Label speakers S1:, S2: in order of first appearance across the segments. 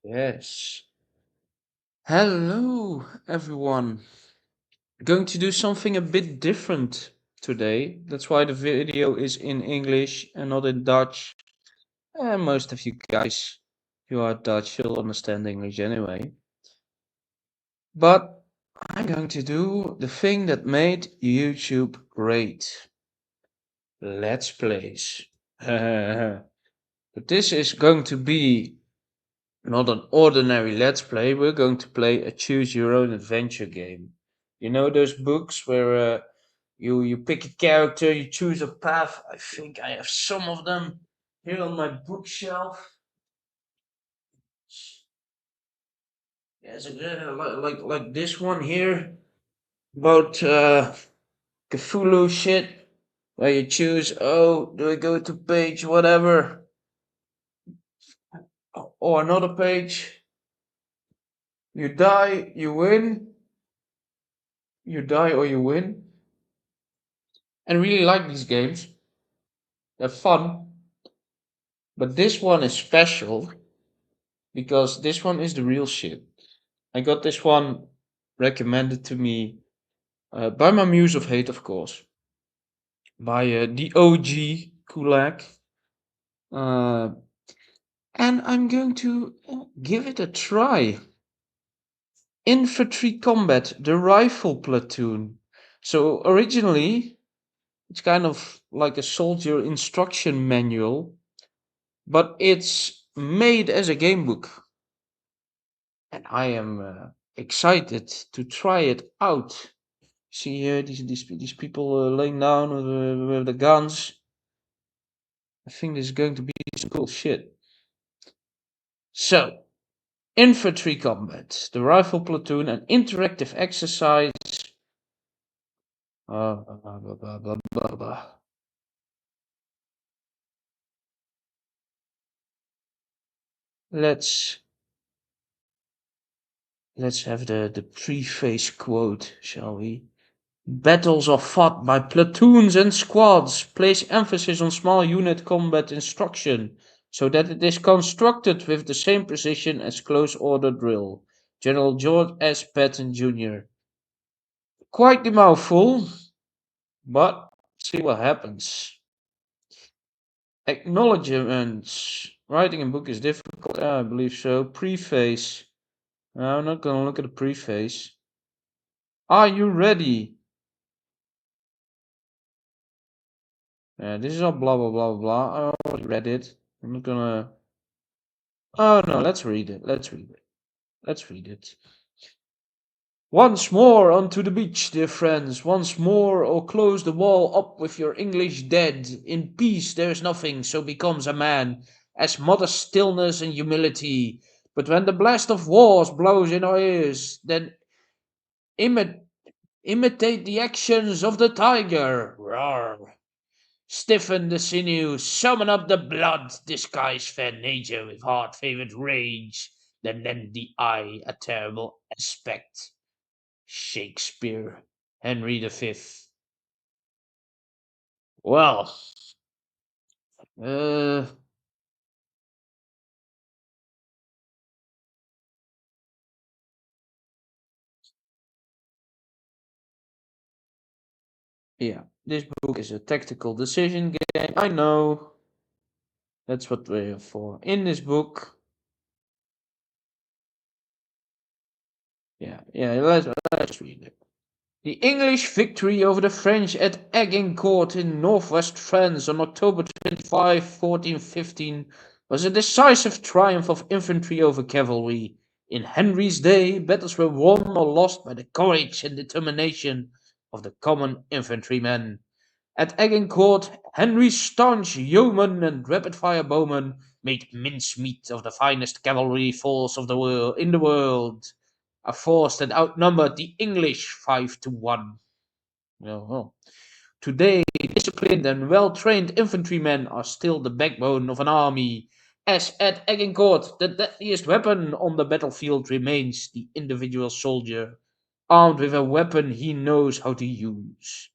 S1: Yes. Hello, everyone. Going to do something a bit different today. That's why the video is in English and not in Dutch. And most of you guys who are Dutch will understand English anyway. But I'm going to do the thing that made YouTube great. Let's plays. But this is going to be not an ordinary let's play. We're going to play a choose your own adventure game. You know those books where you pick a character, you choose a path. I think I have some of them here on my bookshelf. Yes, like this one here about Cthulhu shit, where you choose. Oh, do I go to page whatever, or another page? You die, you win. You die or you win. And I really like these games. They're fun, but this one is special because this one is the real shit. I got this one recommended to me by my muse of hate, of course, by the OG Kulak, uh, and I'm going to give it a try. Infantry combat, the rifle platoon. So originally, it's kind of like a soldier instruction manual, but it's made as a game book. And I am excited to try it out. See here, these people laying down with the guns. I think this is going to be some cool shit. So, infantry combat, the rifle platoon, an interactive exercise. Blah, blah, blah, blah, blah. Let's let's have the preface quote, shall we? Battles are fought by platoons and squads, place emphasis on small unit combat instruction, so that it is constructed with the same precision as close order drill. General George S. Patton Jr. Quite the mouthful, but see what happens. Acknowledgements. Writing a book is difficult, I believe so. Preface. I'm not gonna look at the preface. Are you ready? This is all blah blah blah blah. I already read it. I'm not gonna. Oh no, let's read it. Let's read it. Let's read it. Once more unto the beach, dear friends. Once more, or close the wall up with your English dead. In peace there is nothing, so becomes a man, as modest stillness and humility. But when the blast of wars blows in our ears, then imi- imitate the actions of the tiger. Roar. Stiffen the sinews, summon up the blood, disguise fair nature with hard-favored rage, then lend the eye a terrible aspect. Shakespeare, Henry V. Well, uh, yeah, this book is a tactical decision game. I know. That's what we're here for. In this book, let's read it. The English victory over the French at Agincourt in northwest France on October 25, 1415, was a decisive triumph of infantry over cavalry. In Henry's day, battles were won or lost by the courage and determination of the common infantryman. At Agincourt, Henry's staunch yeomen and rapid-fire bowmen made mincemeat of the finest cavalry force of the world in the world, a force that outnumbered the English 5-1. Well, today, disciplined and well-trained infantrymen are still the backbone of an army, as at Agincourt the deadliest weapon on the battlefield remains the individual soldier, armed with a weapon he knows how to use.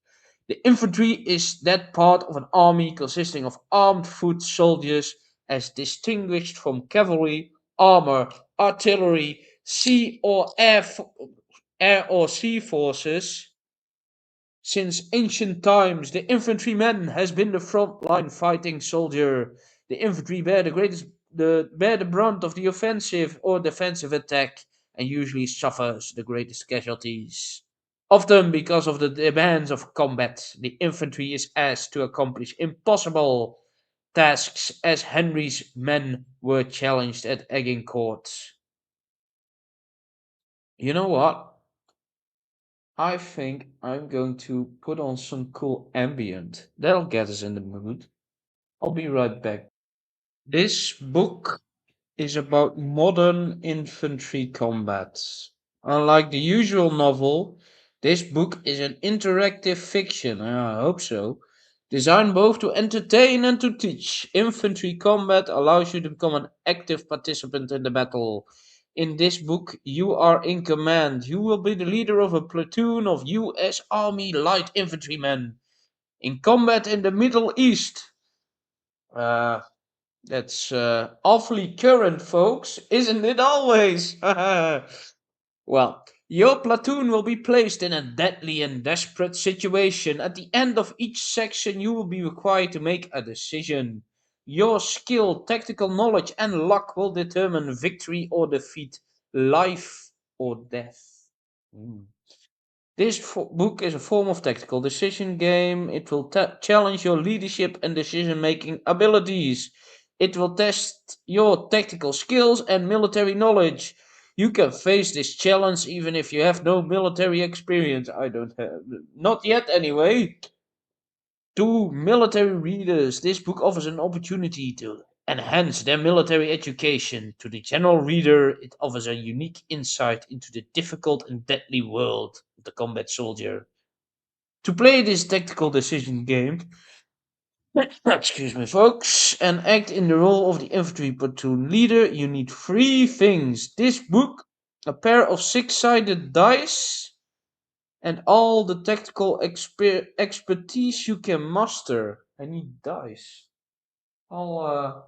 S1: The infantry is that part of an army consisting of armed foot soldiers as distinguished from cavalry armor, artillery, air or sea forces. Since ancient times, the infantryman has been the frontline fighting soldier. The infantry bear the brunt of the offensive or defensive attack and usually suffers the greatest casualties. Often because of the demands of combat, the infantry is asked to accomplish impossible tasks as Henry's men were challenged at Agincourt. You know what? I think I'm going to put on some cool ambient. That'll get us in the mood. I'll be right back. This book is about modern infantry combat. Unlike the usual novel, this book is an interactive fiction, I hope so, designed both to entertain and to teach. Infantry combat allows you to become an active participant in the battle. In this book, you are in command. You will be the leader of a platoon of US Army light infantrymen in combat in the Middle East. Uh, that's awfully current, folks, isn't it always? Well, your platoon will be placed in a deadly and desperate situation. At the end of each section, you will be required to make a decision. Your skill, tactical knowledge, and luck will determine victory or defeat, life or death. Hmm. This book is a form of tactical decision game. It will challenge your leadership and decision making abilities. It will test your tactical skills and military knowledge. You can face this challenge even if you have no military experience. I don't have, not yet anyway. To military readers, this book offers an opportunity to enhance their military education. To the general reader, it offers a unique insight into the difficult and deadly world of the combat soldier. To play this tactical decision game, excuse me, folks, and act in the role of the infantry platoon leader, you need three things: this book, a pair of six-sided dice, and all the tactical expertise you can muster. I need dice. I'll uh,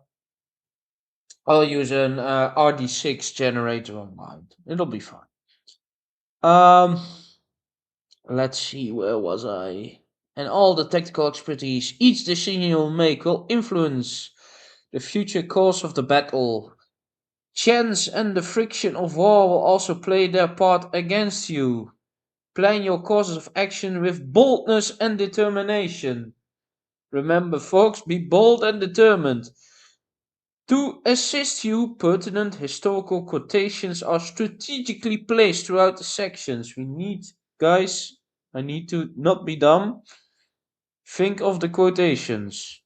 S1: I'll use an RD6 generator on mine. It'll be fine. Um, let's see, where was I? And all the tactical expertise. Each decision you'll make will influence the future course of the battle. Chance and the friction of war will also play their part against you. Plan your courses of action with boldness and determination. Remember, folks, be bold and determined. To assist you, pertinent historical quotations are strategically placed throughout the sections. Guys, I need to not be dumb. Think of the quotations.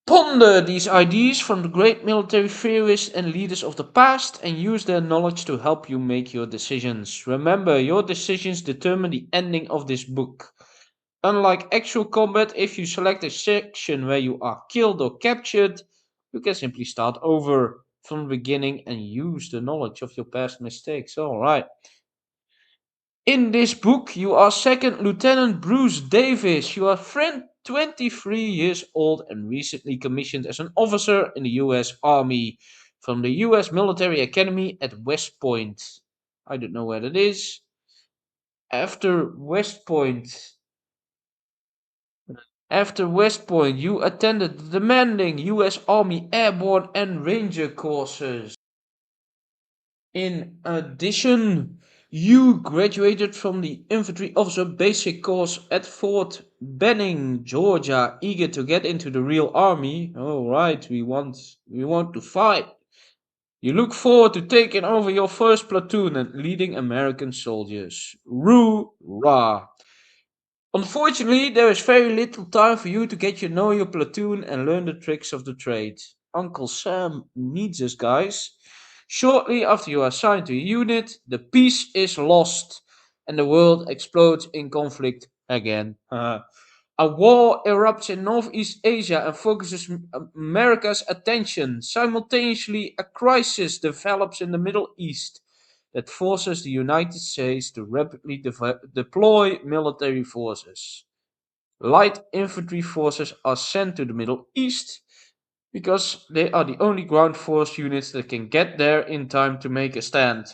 S1: Ponder these ideas from the great military theorists and leaders of the past and use their knowledge to help you make your decisions. Remember, your decisions determine the ending of this book. Unlike actual combat, if you select a section where you are killed or captured, you can simply start over from the beginning and use the knowledge of your past mistakes. Alright. In this book, you are Second Lieutenant Bruce Davis. You are 23 years old and recently commissioned as an officer in the US Army from the US Military Academy at West Point. I don't know where that is. After West Point, After West Point, you attended the demanding US Army Airborne and Ranger courses. In addition, you graduated from the Infantry Officer Basic course at Fort Benning, Georgia, eager to get into the real army. All right, we want to fight. You look forward to taking over your first platoon and leading American soldiers. Roo-rah! Unfortunately, there is very little time for you to get to know your platoon and learn the tricks of the trade. Uncle Sam needs us, guys. Shortly after you are assigned to a unit, the peace is lost and the world explodes in conflict again. A war erupts in Northeast Asia and focuses America's attention. Simultaneously, a crisis develops in the Middle East that forces the United States to rapidly deploy military forces. Light infantry forces are sent to the Middle East because they are the only ground force units that can get there in time to make a stand.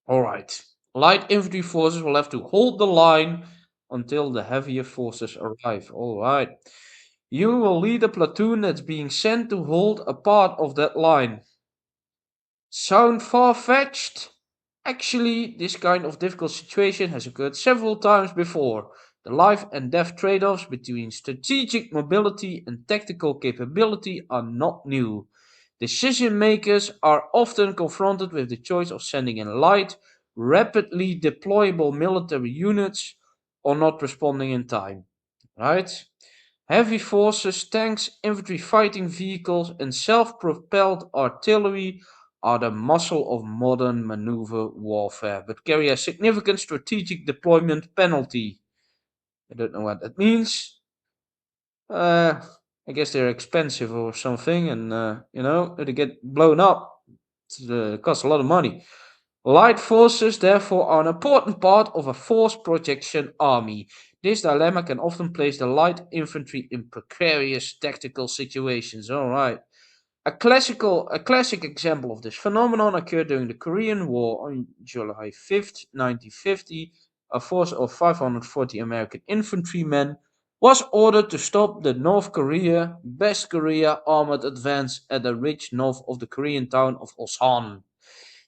S1: Alright, light infantry forces will have to hold the line until the heavier forces arrive. Alright, you will lead a platoon that's being sent to hold a part of that line. Sound far-fetched? Actually, this kind of difficult situation has occurred several times before. The life and death trade-offs between strategic mobility and tactical capability are not new. Decision makers are often confronted with the choice of sending in light, rapidly deployable military units or not responding in time. Right? Heavy forces, tanks, infantry fighting vehicles, and self propelled artillery are the muscle of modern maneuver warfare, but carry a significant strategic deployment penalty. I don't know what that means. Uh, I guess they're expensive or something, and they get blown up. It costs a lot of money. Light forces, therefore, are an important part of a force projection army. This dilemma can often place the light infantry in precarious tactical situations. All right. A classic example of this phenomenon occurred during the Korean War on July 5th, 1950. A force of 540 American infantrymen was ordered to stop the North Korea Best Korea armored advance at the ridge north of the Korean town of Osan.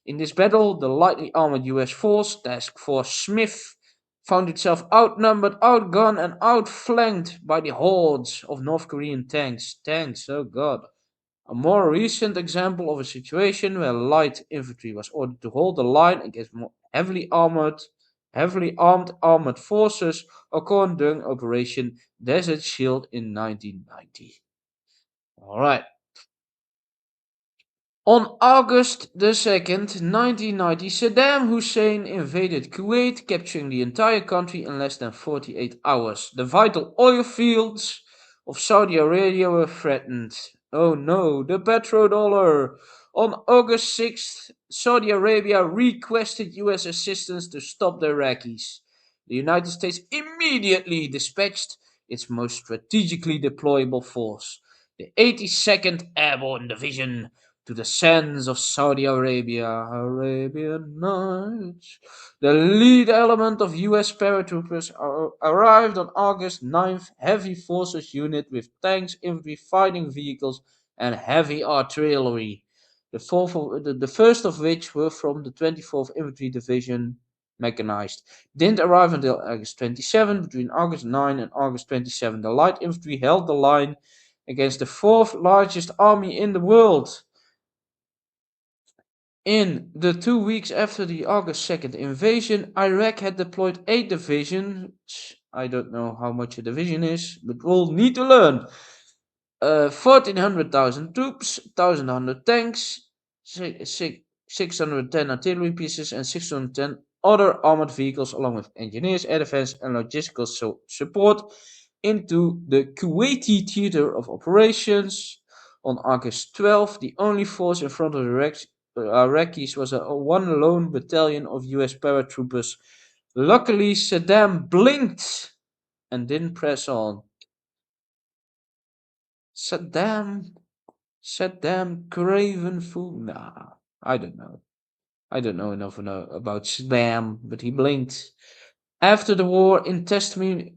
S1: In this battle, the lightly armored US force, Task Force Smith, found itself outnumbered, outgunned, and outflanked by the hordes of North Korean tanks. Tanks, oh god. A more recent example of a situation where light infantry was ordered to hold the line against more heavily armed armored forces occurred during Operation Desert Shield in 1990. Alright. On August the 2nd, 1990, Saddam Hussein invaded Kuwait, capturing the entire country in less than 48 hours. The vital oil fields of Saudi Arabia were threatened. Oh no, the petrodollar! On August 6th, Saudi Arabia requested US assistance to stop the Iraqis. The United States immediately dispatched its most strategically deployable force, the 82nd Airborne Division, to the sands of Saudi Arabia, Arabian Nights. The lead element of US paratroopers arrived on August 9th, heavy forces unit with tanks, infantry, fighting vehicles, and heavy artillery. The first of which were from the 24th Infantry Division mechanized. Didn't arrive until August 27. Between August 9 and August 27, the light infantry held the line against the fourth largest army in the world. In the 2 weeks after the August 2nd invasion, Iraq had deployed 8 divisions. I don't know how much a division is, but we'll need to learn. 1,400,000 troops, 1,100 tanks, 610 artillery pieces, and 610 other armored vehicles, along with engineers, air defense, and logistical support, into the Kuwaiti theater of operations. On August 12th, the only force in front of the Iraqis was one lone battalion of US paratroopers. Luckily, Saddam blinked and didn't press on. Saddam, Saddam Craven Fool. Nah, I don't know. I don't know enough about Saddam, but he blinked. After the war, in testimony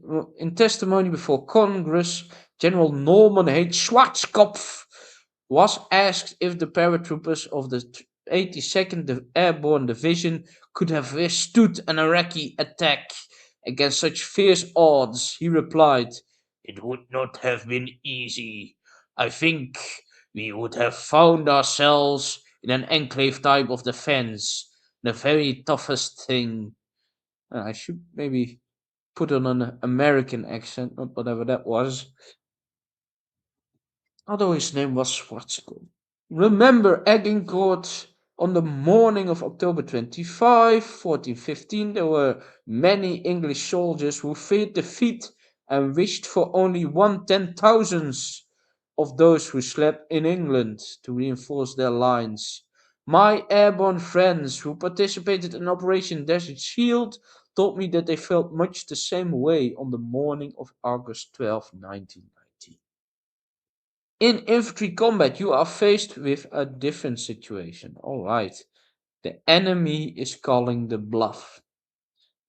S1: before Congress, General Norman H. Schwarzkopf was asked if the paratroopers of the 82nd Airborne Division could have withstood an Iraqi attack against such fierce odds. He replied, "It would not have been easy. I think we would have found ourselves in an enclave type of defense, the very toughest thing." I should maybe put on an American accent, not whatever that was, although his name was Schwarzkopf. Remember Agincourt? On the morning of October 25, 1415, there were many English soldiers who feared defeat and wished for only 1/10,000th of those who slept in England to reinforce their lines. My airborne friends who participated in Operation Desert Shield told me that they felt much the same way on the morning of August 12, 1990. In infantry combat, you are faced with a different situation. Alright. The enemy is calling the bluff.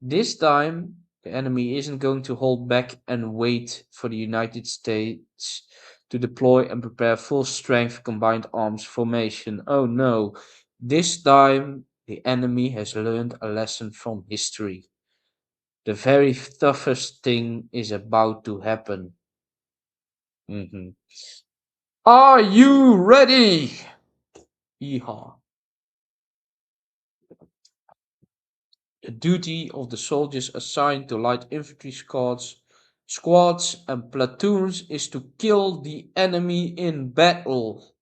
S1: This time, the enemy isn't going to hold back and wait for the United States to deploy and prepare full strength combined arms formation. Oh no, this time the enemy has learned a lesson from history. The very toughest thing is about to happen. Mhm. Are you ready? Yeehaw. The duty of the soldiers assigned to light infantry squads and platoons is to kill the enemy in battle.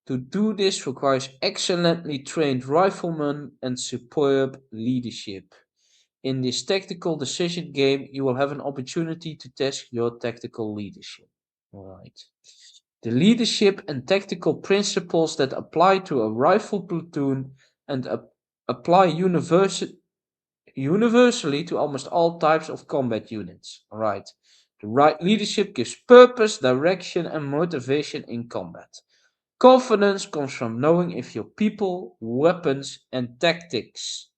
S1: To do this requires excellently trained riflemen and superb leadership. In this tactical decision game, you will have an opportunity to test your tactical leadership. Alright. The leadership and tactical principles that apply to a rifle platoon and apply universally to almost all types of combat units. Alright. The right leadership gives purpose, direction, and motivation in combat. Confidence comes from knowing if your people, weapons, and tactics.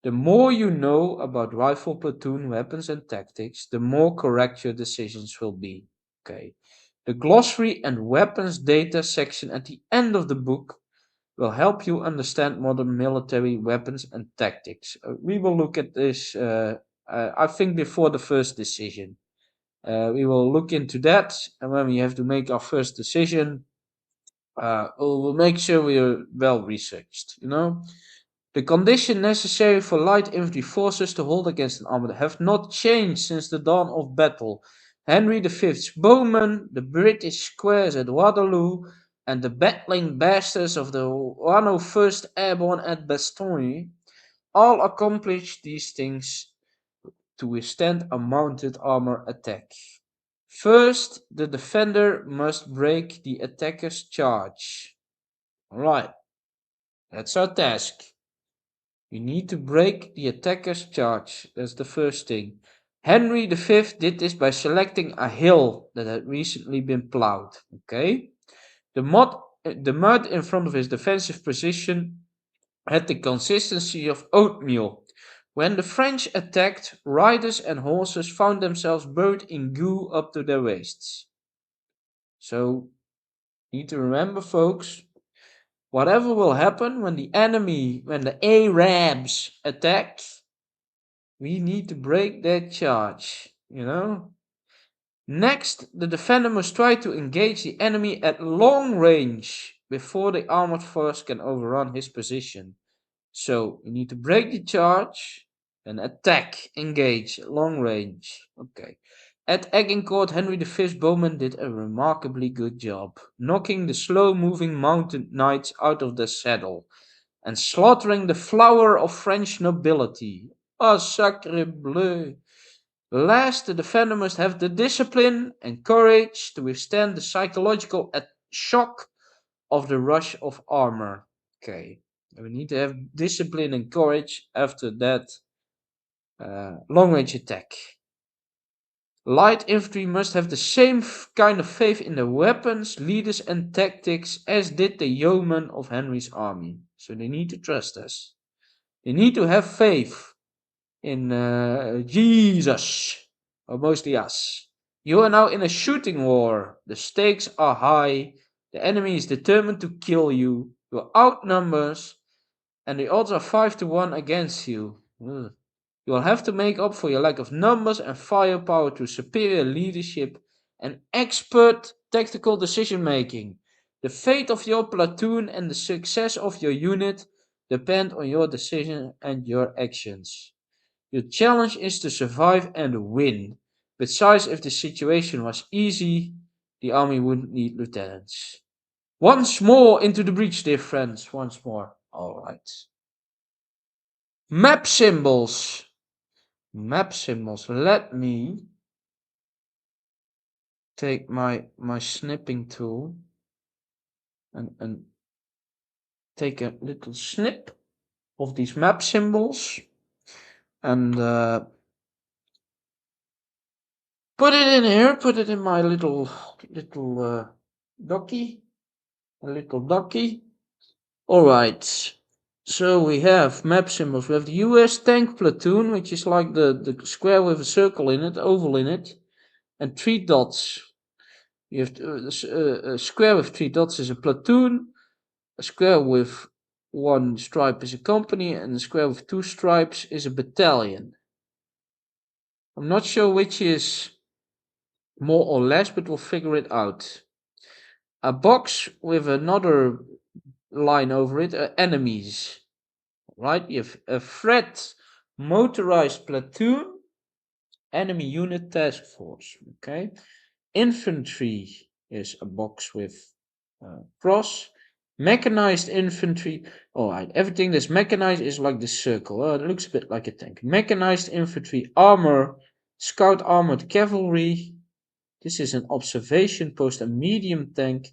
S1: The more you know about rifle platoon weapons and tactics, the more correct your decisions will be. Okay. The glossary and weapons data section at the end of the book will help you understand modern military weapons and tactics. We will look at this, I think, before the first decision. We will look into that, and when we have to make our first decision, we'll make sure we are well researched, you know? The conditions necessary for light infantry forces to hold against an army have not changed since the dawn of battle. Henry V's bowmen, the British squares at Waterloo, and the battling bastards of the 101st Airborne at Bastogne all accomplished these things to withstand a mounted armor attack. First, the defender must break the attacker's charge. Alright, that's our task. You need to break the attacker's charge. That's the first thing. Henry V did this by selecting a hill that had recently been plowed. Okay? The mud in front of his defensive position had the consistency of oatmeal. When the French attacked, riders and horses found themselves buried in goo up to their waists. So, you need to remember, folks, whatever will happen when the Arabs attack, we need to break that charge, you know? Next, the defender must try to engage the enemy at long range before the armored force can overrun his position. So, we need to break the charge and attack, engage, at long range. Okay. At Agincourt, Henry V's bowmen did a remarkably good job, knocking the slow-moving mounted knights out of their saddle and slaughtering the flower of French nobility. Ah, sacre bleu! Last, the defender must have the discipline and courage to withstand the psychological shock of the rush of armor. Okay, we need to have discipline and courage after that long range attack. Light infantry must have the same kind of faith in their weapons, leaders, and tactics as did the yeomen of Henry's army. So they need to trust us. They need to have faith in Jesus, or mostly us. You are now in a shooting war. The stakes are high. The enemy is determined to kill you. You are outnumbered, and the odds are 5-1 against you. Ugh. You will have to make up for your lack of numbers and firepower through superior leadership and expert tactical decision making. The fate of your platoon and the success of your unit depend on your decision and your actions. Your challenge is to survive and win. Besides, if the situation was easy, the army wouldn't need lieutenants. Once more into the breach, dear friends. Once more. Alright. Map symbols. Map symbols. Let me take my snipping tool and take a little snip of these map symbols and put it in here. Put it in my little Ducky, a little ducky. All right. So we have map symbols. We have the US tank platoon, which is like the square with a circle in it, oval in it, and three dots. You have a square with three dots is a platoon, a square with one stripe is a company, and a square with two stripes is a battalion. I'm not sure which is more or less, but we'll figure it out. A box with another line over it are enemies. Right? You have a threat motorized platoon, enemy unit task force. Okay. Infantry is a box with cross. Mechanized infantry. Alright, everything that's mechanized is like this circle. It looks a bit like a tank. Mechanized infantry, armor, scout armored cavalry. This is an observation post, a medium tank,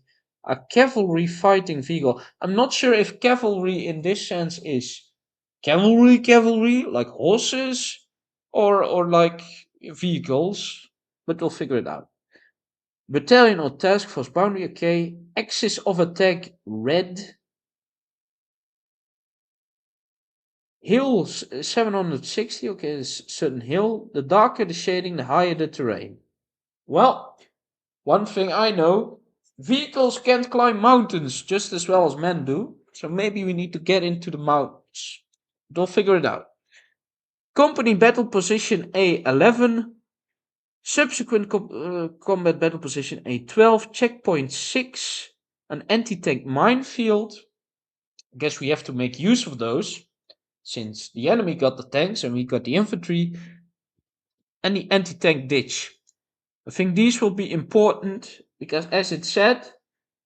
S1: a cavalry fighting vehicle. I'm not sure if cavalry in this sense is cavalry, like horses, or like vehicles, but we'll figure it out. Battalion or task force boundary, okay. Axis of attack, red. Hill 760, okay, it's certain hill. The darker the shading, the higher the terrain. Well, one thing I know, vehicles can't climb mountains just as well as men do, so maybe we need to get into the mountains. We'll figure it out. Company battle position A11, subsequent combat battle position A12, checkpoint 6, an anti-tank minefield. I guess we have to make use of those, since the enemy got the tanks and we got the infantry, and the anti-tank ditch. I think these will be important because, as it said,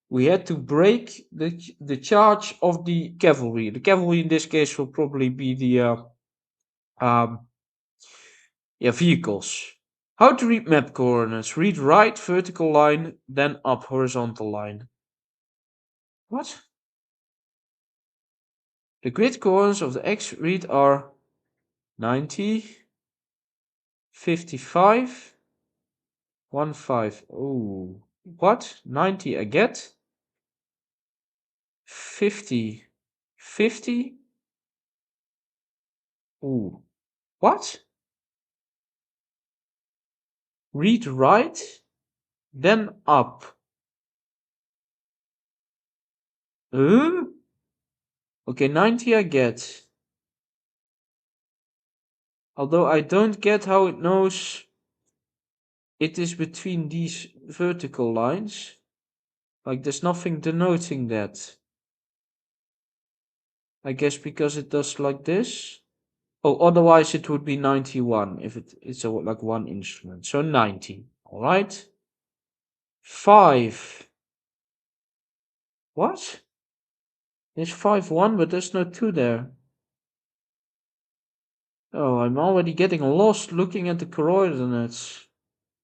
S1: we had to break the charge of the cavalry. The cavalry in this case will probably be the um, vehicles. How to read map coordinates. Read right vertical line, then up horizontal line. What? The grid coordinates of the X read are 90, 55, 15. Oh, what? 90 I get. 50, 50. Ooh, what? Read right, then up. Huh? Okay, 90 I get. Although I don't get how it knows it is between these vertical lines. Like there's nothing denoting that. I guess because it does like this. Oh, otherwise it would be 91 if it's like one instrument. So 90. Alright. 5. What? There's 5 1, but there's no 2 there. Oh, I'm already getting lost looking at the coordinates.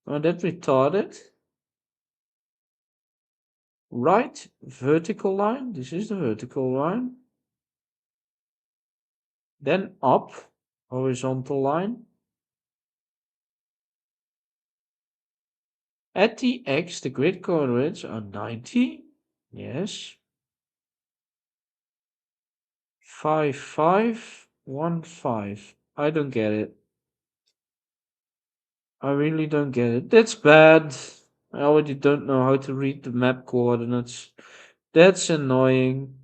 S1: Oh, that's retarded. Right vertical line. This is the vertical line. Then up horizontal line. At the x, the grid coordinates are 90. Yes. 5 5 1 5. I don't get it. I really don't get it. That's bad. I already don't know how to read the map coordinates. That's annoying.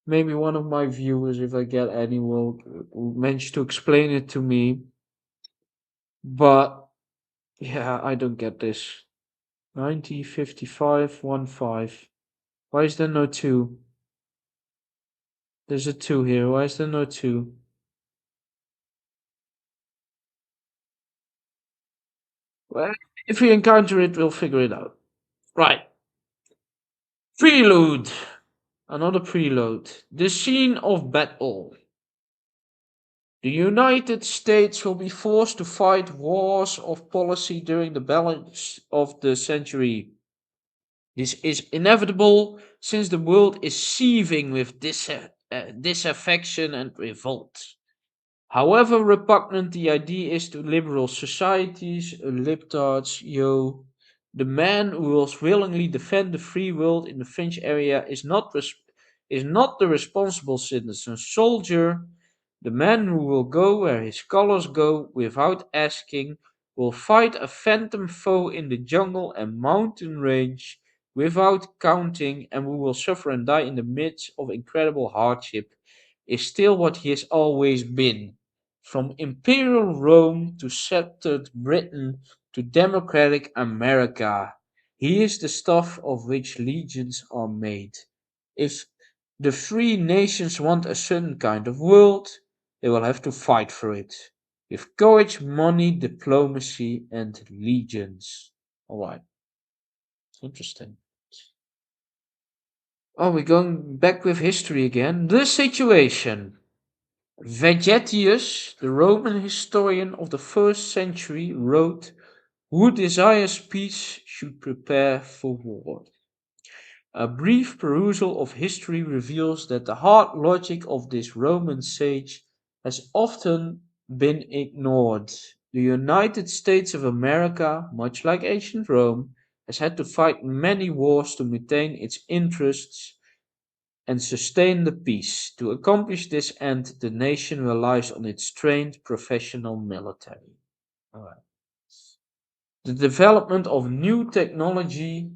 S1: Maybe one of my viewers, if I get any, will manage to explain it to me. But yeah, I don't get this. 90, 55, 15. Why is there no 2? There's a 2 here. Why is there no 2? Well, if we encounter it, we'll figure it out. Right. Prelude. Another prelude. The scene of battle. The United States will be forced to fight wars of policy during the balance of the century. This is inevitable since the world is seething with disaffection and revolt. However repugnant the idea is to liberal societies, libtards, The man who will willingly defend the free world in the fringe area is not the responsible citizen soldier. The man who will go where his colors go without asking, will fight a phantom foe in the jungle and mountain range without counting, and who will suffer and die in the midst of incredible hardship, is still what he has always been. From imperial Rome to sceptered Britain to democratic America, he is the stuff of which legions are made. If the free nations want a certain kind of world, they will have to fight for it. With courage, money, diplomacy, and legions. Alright, interesting. Oh, we're going back with history again. The situation. Vegetius, the Roman historian of the first century, wrote, "Who desires peace should prepare for war." A brief perusal of history reveals that the hard logic of this Roman sage has often been ignored. The United States of America, much like ancient Rome, has had to fight many wars to maintain its interests and sustain the peace. To accomplish this end, the nation relies on its trained professional military. Alright. The development of new technology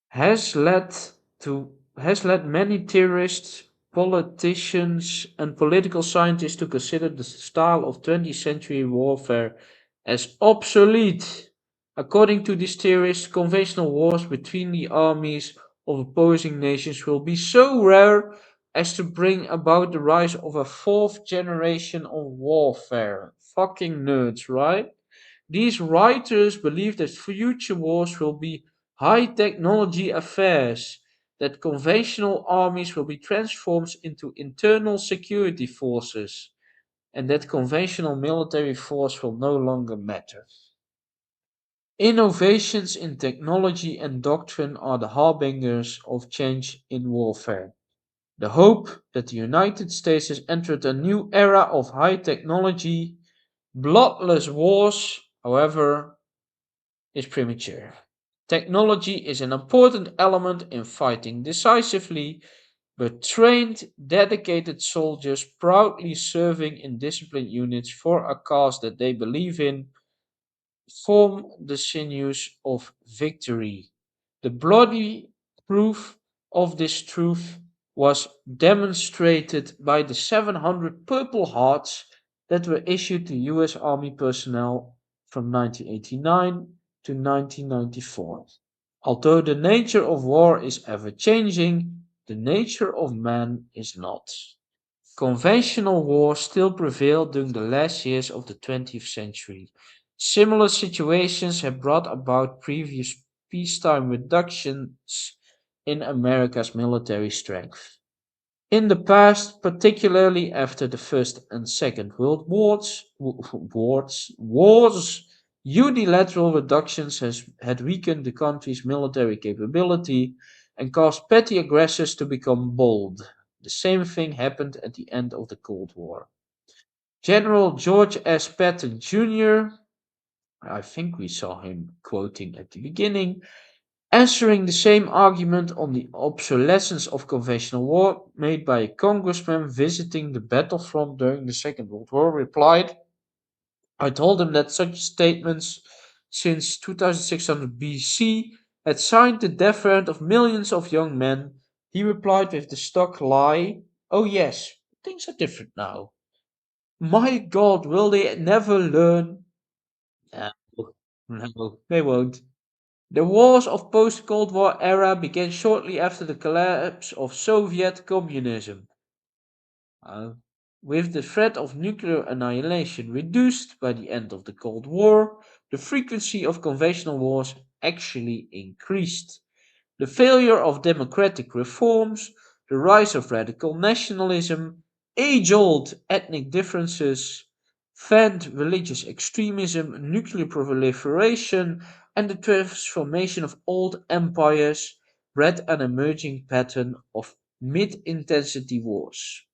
S1: has led to has led many theorists, politicians, and political scientists to consider the style of 20th century warfare as obsolete. According to these theorists, conventional wars between the armies of opposing nations will be so rare as to bring about the rise of a fourth generation of warfare. Fucking nerds, right? These writers believe that future wars will be high technology affairs, that conventional armies will be transformed into internal security forces, and that conventional military force will no longer matter. Innovations in technology and doctrine are the harbingers of change in warfare. The hope that the United States has entered a new era of high technology, bloodless wars, however, is premature. Technology is an important element in fighting decisively, but trained, dedicated soldiers proudly serving in disciplined units for a cause that they believe in form the sinews of victory. The bloody proof of this truth was demonstrated by the 700 Purple Hearts that were issued to US Army personnel from 1989 to 1994. Although the nature of war is ever changing, the nature of man is not. Conventional war still prevailed during the last years of the 20th century. Similar situations have brought about previous peacetime reductions in America's military strength. In the past, particularly after the First and Second World Wars, unilateral reductions had weakened the country's military capability and caused petty aggressors to become bold. The same thing happened at the end of the Cold War. General George S. Patton Jr., I think we saw him quoting at the beginning, answering the same argument on the obsolescence of conventional war made by a congressman visiting the battlefront during the Second World War, replied, "I told him that such statements since 2600 BC had signed the death warrant of millions of young men. He replied with the stock lie, 'Oh yes, things are different now.' My God, will they never learn?" No, no, they won't. The wars of post-Cold War era began shortly after the collapse of Soviet communism. Uh, with the threat of nuclear annihilation reduced by the end of the Cold War, the frequency of conventional wars actually increased. The failure of democratic reforms, the rise of radical nationalism, age-old ethnic differences, fanned religious extremism, nuclear proliferation, and the transformation of old empires bred an emerging pattern of mid-intensity wars.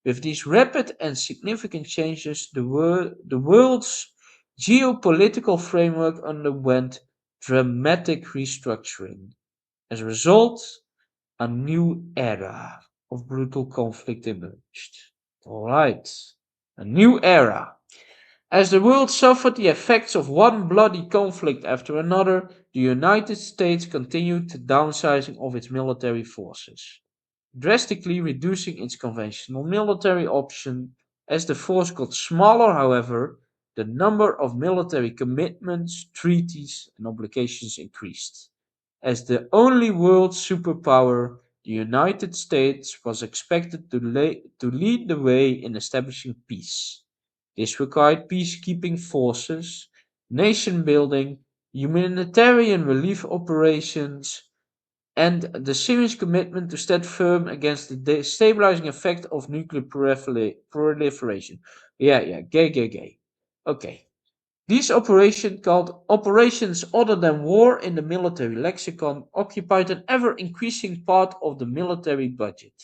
S1: With these rapid and significant changes, the world's geopolitical framework underwent dramatic restructuring. As a result, a new era of brutal conflict emerged. Alright, a new era. As the world suffered the effects of one bloody conflict after another, the United States continued the downsizing of its military forces, drastically reducing its conventional military option. As the force got smaller, however, the number of military commitments, treaties, and obligations increased. As the only world superpower, the United States was expected to lead the way in establishing peace. This required peacekeeping forces, nation building, humanitarian relief operations, and the serious commitment to stand firm against the destabilizing effect of nuclear proliferation. Yeah, gay. Okay. These operations, called operations other than war in the military lexicon, occupied an ever increasing part of the military budget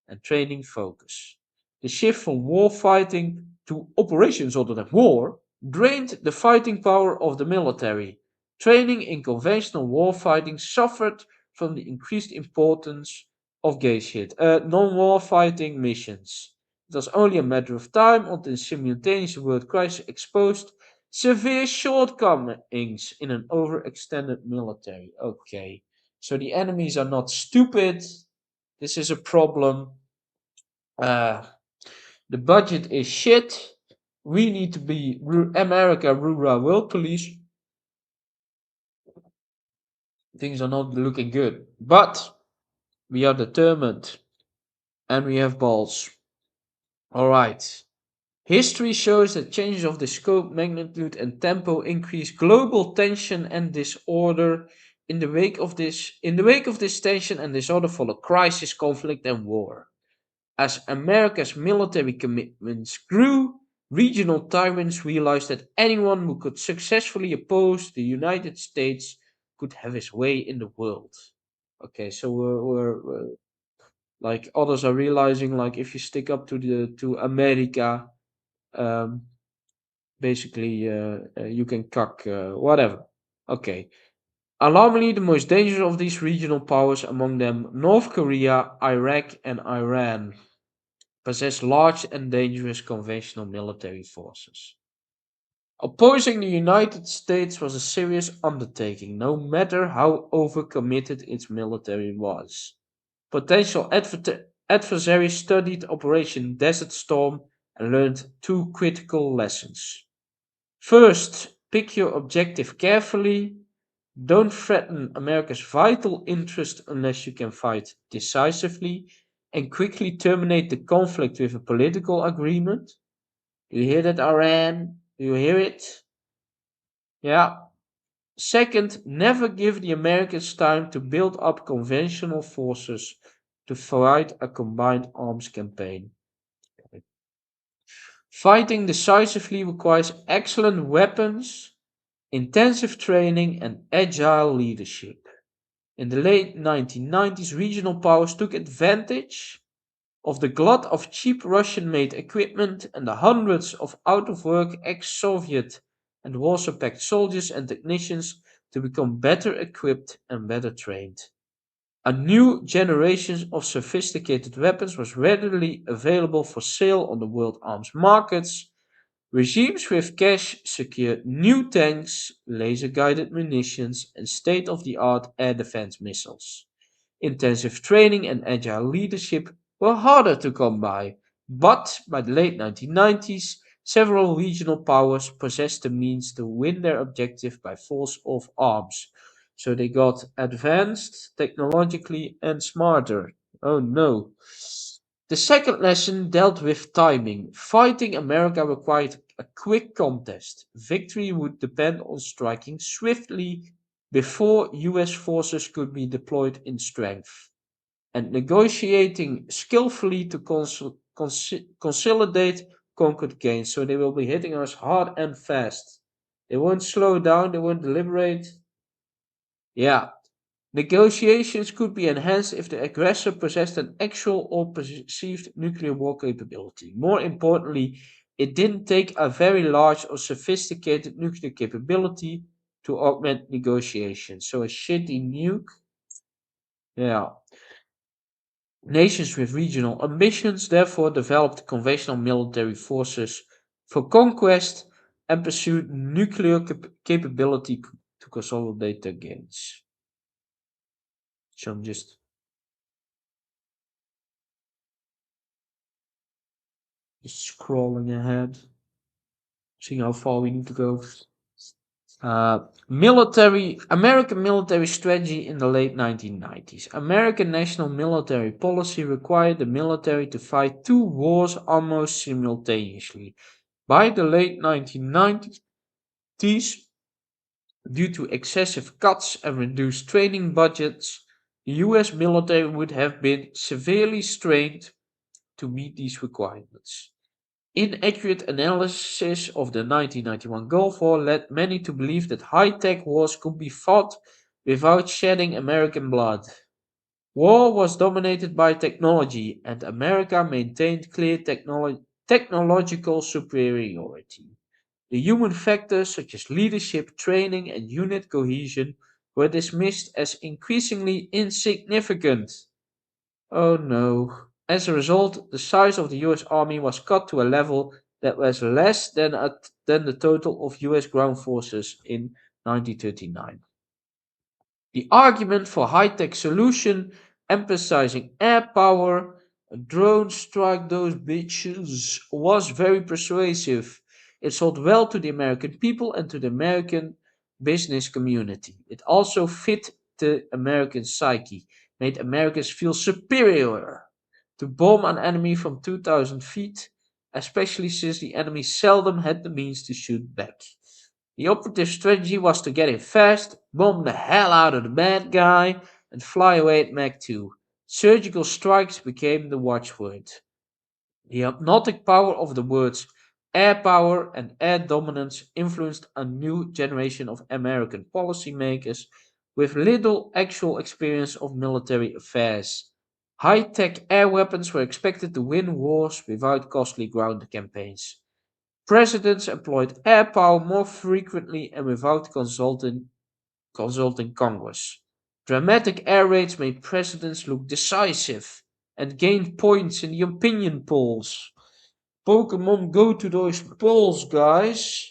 S1: and training focus. The shift from war fighting to operations other than war drained the fighting power of the military. Training in conventional war fighting suffered from the increased importance of non-war fighting missions. It was only a matter of time until simultaneous world crisis exposed severe shortcomings in an overextended military. Okay, so the enemies are not stupid. This is a problem. Uh, the budget is shit. We need to be America Rural World Police. Things are not looking good. But we are determined and we have balls. Alright. History shows that changes of the scope, magnitude, and tempo increase global tension and disorder. In the wake of this tension and disorder follow crisis, conflict, and war. As America's military commitments grew, regional tyrants realized that anyone who could successfully oppose the United States could have his way in the world. Okay, so like others are realizing, like if you stick up to America, um, basically you can cuck whatever. Okay. Alarmingly, the most dangerous of these regional powers, among them North Korea, Iraq, and Iran, possess large and dangerous conventional military forces. Opposing the United States was a serious undertaking, no matter how overcommitted its military was. Potential adversaries studied Operation Desert Storm and learned two critical lessons. First, pick your objective carefully. Don't threaten America's vital interest unless you can fight decisively and quickly terminate the conflict with a political agreement. Do you hear that, Iran? Do you hear it? Yeah. Second, never give the Americans time to build up conventional forces to fight a combined arms campaign. Fighting decisively requires excellent weapons, intensive training, and agile leadership. In the late 1990s, regional powers took advantage of the glut of cheap Russian made equipment and the hundreds of out of work ex Soviet and Warsaw Pact soldiers and technicians to become better equipped and better trained. A new generation of sophisticated weapons was readily available for sale on the world arms markets. Regimes with cash secured new tanks, laser guided munitions, and state of the art air defense missiles. Intensive training and agile leadership were harder to come by, but by the late 1990s, several regional powers possessed the means to win their objective by force of arms. So they got advanced technologically and smarter. Oh no. The second lesson dealt with timing. Fighting America required a quick contest. Victory would depend on striking swiftly before US forces could be deployed in strength, and negotiating skillfully to consolidate conquered gains. So they will be hitting us hard and fast. They won't slow down, they won't deliberate. Yeah. Negotiations could be enhanced if the aggressor possessed an actual or perceived nuclear war capability. More importantly, It didn't take a very large or sophisticated nuclear capability to augment negotiations. So a shitty nuke, yeah. Nations with regional ambitions therefore developed conventional military forces for conquest and pursued nuclear capability to consolidate their gains. So I'm just scrolling ahead, seeing how far we need to go. American military strategy in the late 1990s. American national military policy required the military to fight two wars almost simultaneously. By the late 1990s, due to excessive cuts and reduced training budgets, the US military would have been severely strained to meet these requirements. Inaccurate analysis of the 1991 Gulf War led many to believe that high-tech wars could be fought without shedding American blood. War was dominated by technology, and America maintained clear technological superiority. The human factors such as leadership, training, and unit cohesion were dismissed as increasingly insignificant. Oh no. As a result, the size of the US Army was cut to a level that was less than the total of US ground forces in 1939. The argument for high-tech solution, emphasizing air power, drones strike those bitches, was very persuasive. It sold well to the American people and to the American business community. It also fit the American psyche, made Americans feel superior. To bomb an enemy from 2,000 feet, especially since the enemy seldom had the means to shoot back. The operative strategy was to get in fast, bomb the hell out of the bad guy, and fly away at Mach 2. Surgical strikes became the watchword. The hypnotic power of the words air power and air dominance influenced a new generation of American policymakers with little actual experience of military affairs. High tech air weapons were expected to win wars without costly ground campaigns. Presidents employed air power more frequently and without consulting Congress. Dramatic air raids made presidents look decisive and gained points in the opinion polls. Pokemon go to those polls, guys.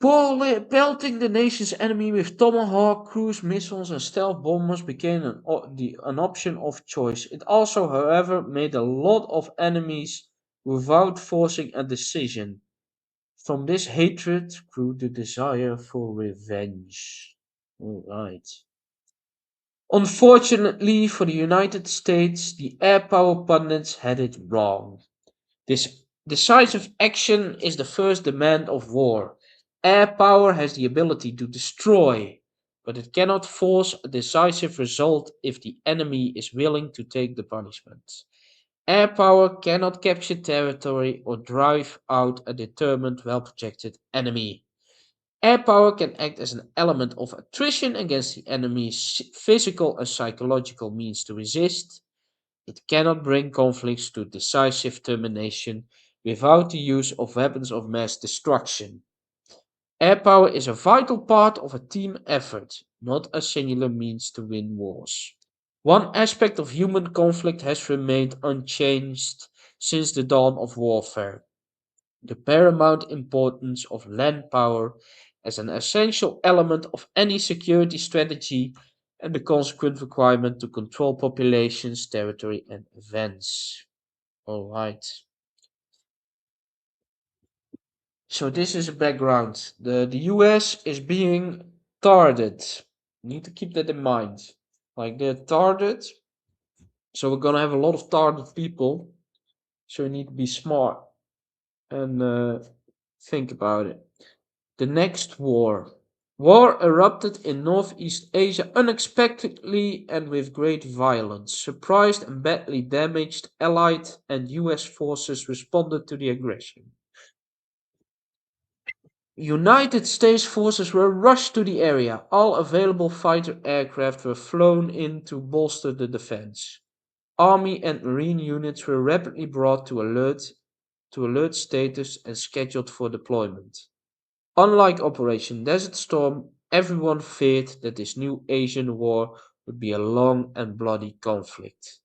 S1: Pelting the nation's enemy with Tomahawk cruise missiles and stealth bombers became an option of choice. It also, however, made a lot of enemies without forcing a decision. From this hatred grew the desire for revenge. Alright. Unfortunately for the United States, the air power pundits had it wrong. This decisive action is the first demand of war. Air power has the ability to destroy, but it cannot force a decisive result if the enemy is willing to take the punishment. Air power cannot capture territory or drive out a determined, well projected enemy. Air power can act as an element of attrition against the enemy's physical and psychological means to resist. It cannot bring conflicts to decisive termination without the use of weapons of mass destruction. Air power is a vital part of a team effort, not a singular means to win wars. One aspect of human conflict has remained unchanged since the dawn of warfare: the paramount importance of land power as an essential element of any security strategy and the consequent requirement to control populations, territory, and events. Alright. So this is a background. The US is being targeted. Need to keep that in mind. Like they're targeted. So we're gonna have a lot of targeted people. So you need to be smart and think about it. The next war. War erupted in Northeast Asia unexpectedly and with great violence. Surprised and badly damaged, Allied and US forces responded to the aggression. United States forces were rushed to the area. All available fighter aircraft were flown in to bolster the defense. Army and Marine units were rapidly brought to alert to alert status and scheduled for deployment. Unlike Operation Desert Storm, everyone feared that this new Asian war would be a long and bloody conflict.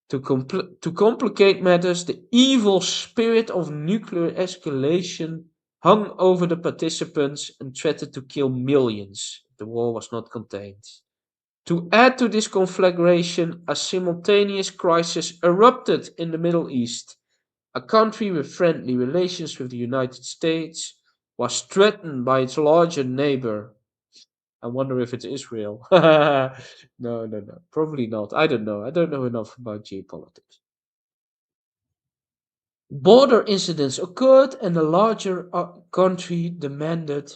S1: To complicate matters, the evil spirit of nuclear escalation hung over the participants and threatened to kill millions if the war was not contained. To add to this conflagration, a simultaneous crisis erupted in the Middle East. A country with friendly relations with the United States was threatened by its larger neighbor. I wonder if it's Israel. No. Probably not. I don't know. I don't know enough about geopolitics. Border incidents occurred and the larger country demanded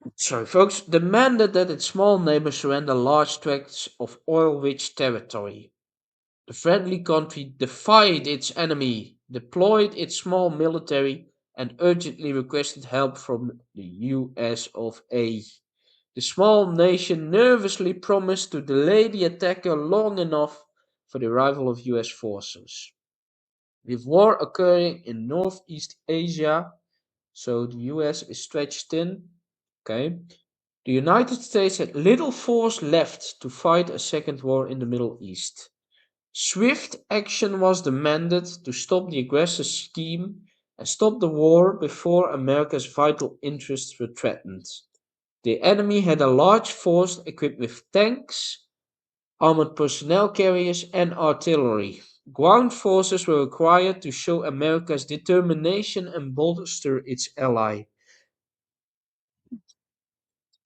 S1: that its small neighbor surrender large tracts of oil-rich territory. The friendly country defied its enemy, deployed its small military, and urgently requested help from the US of A. The small nation nervously promised to delay the attacker long enough for the arrival of US forces. With war occurring in Northeast Asia, so the US is stretched thin, okay, the United States had little force left to fight a second war in the Middle East. Swift action was demanded to stop the aggressor's scheme and stop the war before America's vital interests were threatened. The enemy had a large force equipped with tanks, armored personnel carriers, and artillery. Ground forces were required to show America's determination and bolster its ally.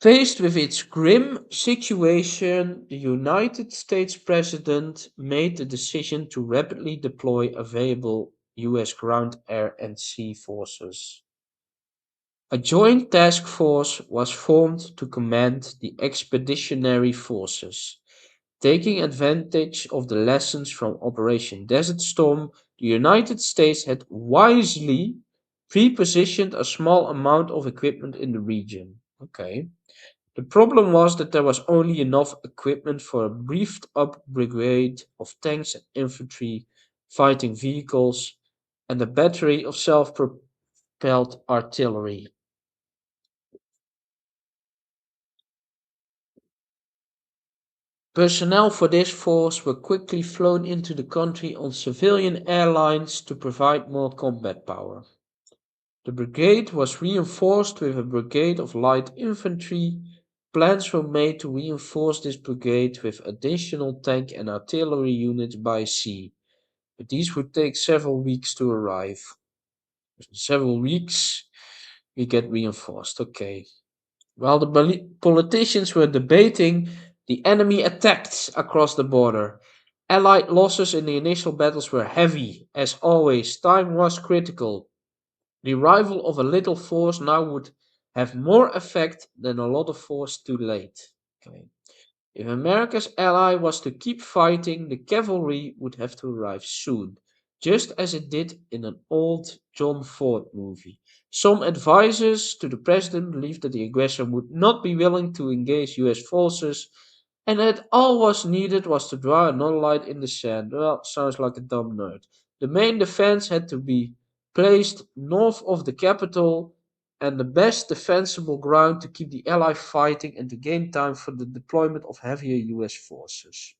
S1: Faced with its grim situation, the United States President made the decision to rapidly deploy available US ground, air, and sea forces. A joint task force was formed to command the expeditionary forces. Taking advantage of the lessons from Operation Desert Storm, the United States had wisely pre-positioned a small amount of equipment in the region. Okay. The problem was that there was only enough equipment for a briefed up brigade of tanks and infantry fighting vehicles and a battery of self propelled artillery. Personnel for this force were quickly flown into the country on civilian airlines to provide more combat power. The brigade was reinforced with a brigade of light infantry. Plans were made to reinforce this brigade with additional tank and artillery units by sea, but these would take several weeks to arrive. In several weeks, we get reinforced. Okay. While the politicians were debating, the enemy attacked across the border. Allied losses in the initial battles were heavy. As always, time was critical. The arrival of a little force now would have more effect than a lot of force too late. Okay. If America's ally was to keep fighting, the cavalry would have to arrive soon, just as it did in an old John Ford movie. Some advisors to the president believed that the aggressor would not be willing to engage US forces and that all was needed was to draw another line in the sand. Well, sounds like a dumb nerd. The main defense had to be placed north of the capital and the best defensible ground to keep the Allies fighting and to gain time for the deployment of heavier US forces.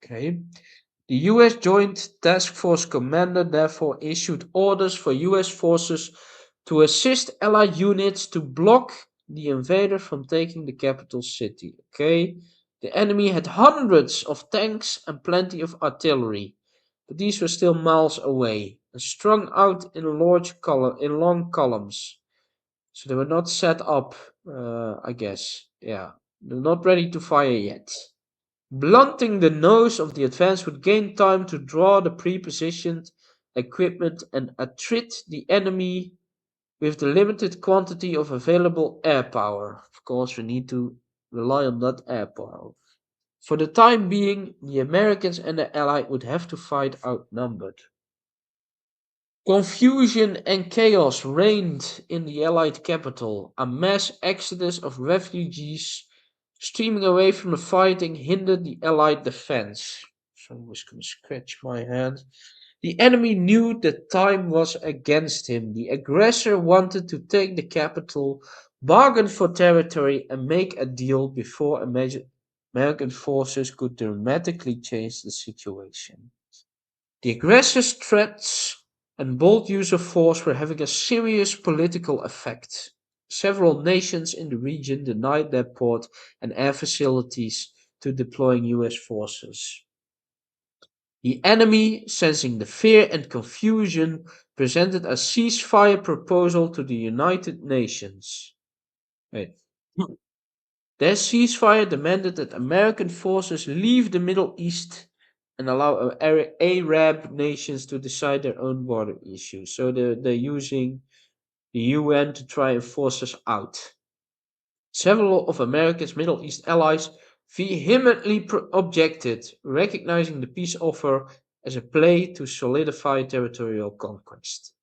S1: Okay. The US Joint Task Force Commander therefore issued orders for US forces to assist Allied units to block the invader from taking the capital city. Okay. The enemy had hundreds of tanks and plenty of artillery, but these were still miles away and strung out in long columns. So they were not set up, I guess. Yeah. They're not ready to fire yet. Blunting the nose of the advance would gain time to draw the pre-positioned equipment and attrit the enemy with the limited quantity of available air power. Of course, we need to rely on that air power. For the time being, the Americans and the Allies would have to fight outnumbered. Confusion and chaos reigned in the Allied capital. A mass exodus of refugees streaming away from the fighting hindered the Allied defense. So I'm just going to scratch my hand. The enemy knew that time was against him. The aggressor wanted to take the capital, bargain for territory, and make a deal before American forces could dramatically change the situation. The aggressor's threats and bold use of force were having a serious political effect. Several nations in the region denied their port and air facilities to deploying US forces. The enemy, sensing the fear and confusion, presented a ceasefire proposal to the United Nations. Wait. Their ceasefire demanded that American forces leave the Middle East and allow Arab nations to decide their own border issues. So they're using the UN to try and force us out. Several of America's Middle East allies vehemently objected, recognizing the peace offer as a play to solidify territorial conquest.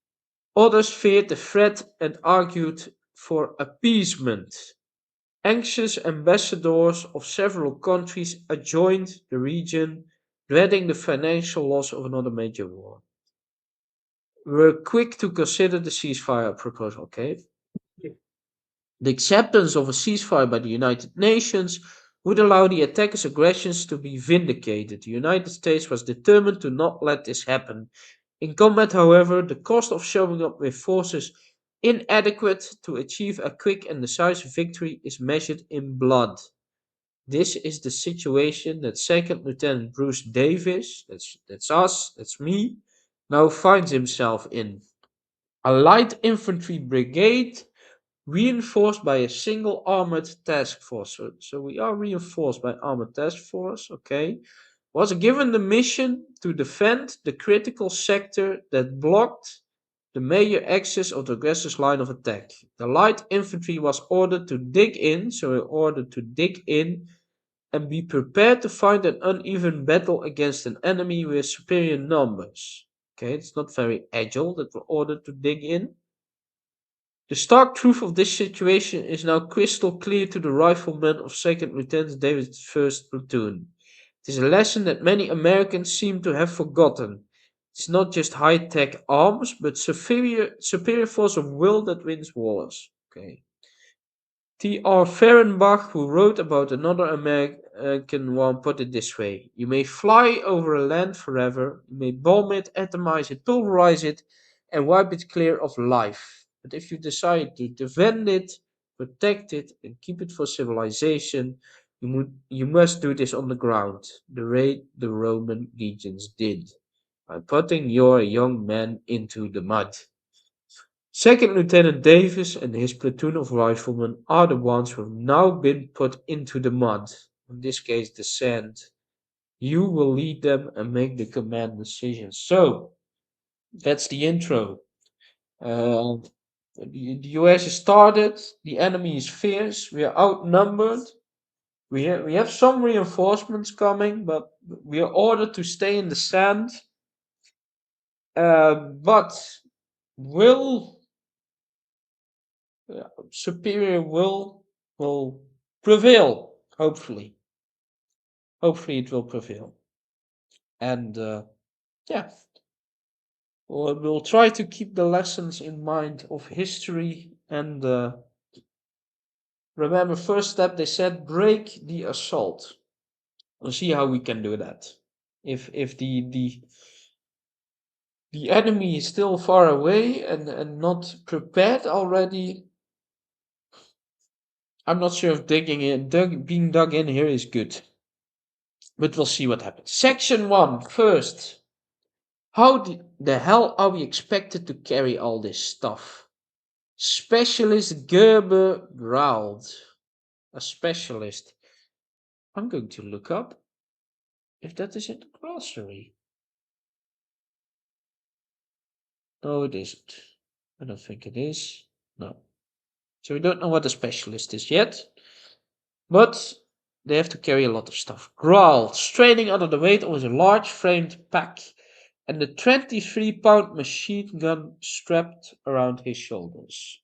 S1: Others feared the threat and argued for appeasement. Anxious ambassadors of several countries adjoined the region, dreading the financial loss of another major war. We were quick to consider the ceasefire proposal, okay? The acceptance of a ceasefire by the United Nations would allow the attacker's aggressions to be vindicated. The United States was determined to not let this happen. In combat, however, the cost of showing up with forces inadequate to achieve a quick and decisive victory is measured in blood. This is the situation that Second Lieutenant Bruce Davis, that's us, that's me, now finds himself in. A light infantry brigade reinforced by a single armored task force. So we are reinforced by armored task force, okay. Was given the mission to defend the critical sector that blocked the major axis of the aggressor's line of attack. The light infantry was ordered to dig in, so in order to dig in and be prepared to fight an uneven battle against an enemy with superior numbers. Okay, it's not very agile that we're ordered to dig in. The stark truth of this situation is now crystal clear to the riflemen of Second Lieutenant David's first platoon. It is a lesson that many Americans seem to have forgotten. It's not just high-tech arms, but superior force of will that wins wars. Okay. T.R. Fehrenbach, who wrote about another American one, put it this way: you may fly over a land forever, you may bomb it, atomize it, pulverize it, and wipe it clear of life. But if you decide to defend it, protect it, and keep it for civilization, you must do this on the ground, the way the Roman legions did, by putting your young men into the mud. Second Lieutenant Davis and his platoon of riflemen are the ones who have now been put into the mud, in this case the sand. You will lead them and make the command decisions. So, that's the intro. The US is started, the enemy is fierce, we are outnumbered, we have some reinforcements coming, but we are ordered to stay in the sand. But will superior will prevail. Hopefully it will prevail. And yeah, we'll try to keep the lessons in mind of history. And remember, first step they said break the assault. We'll see how we can do that. If the enemy is still far away and not prepared already, I'm not sure if being dug in here is good. But we'll see what happens. Section 1, first. How the hell are we expected to carry all this stuff? Specialist Gerber growled. A specialist. I'm going to look up if that is in the glossary. No, it isn't. I don't think it is. No. So we don't know what a specialist is yet. But they have to carry a lot of stuff. Growled, straining under the weight of his large framed pack and the 23-pound machine gun strapped around his shoulders.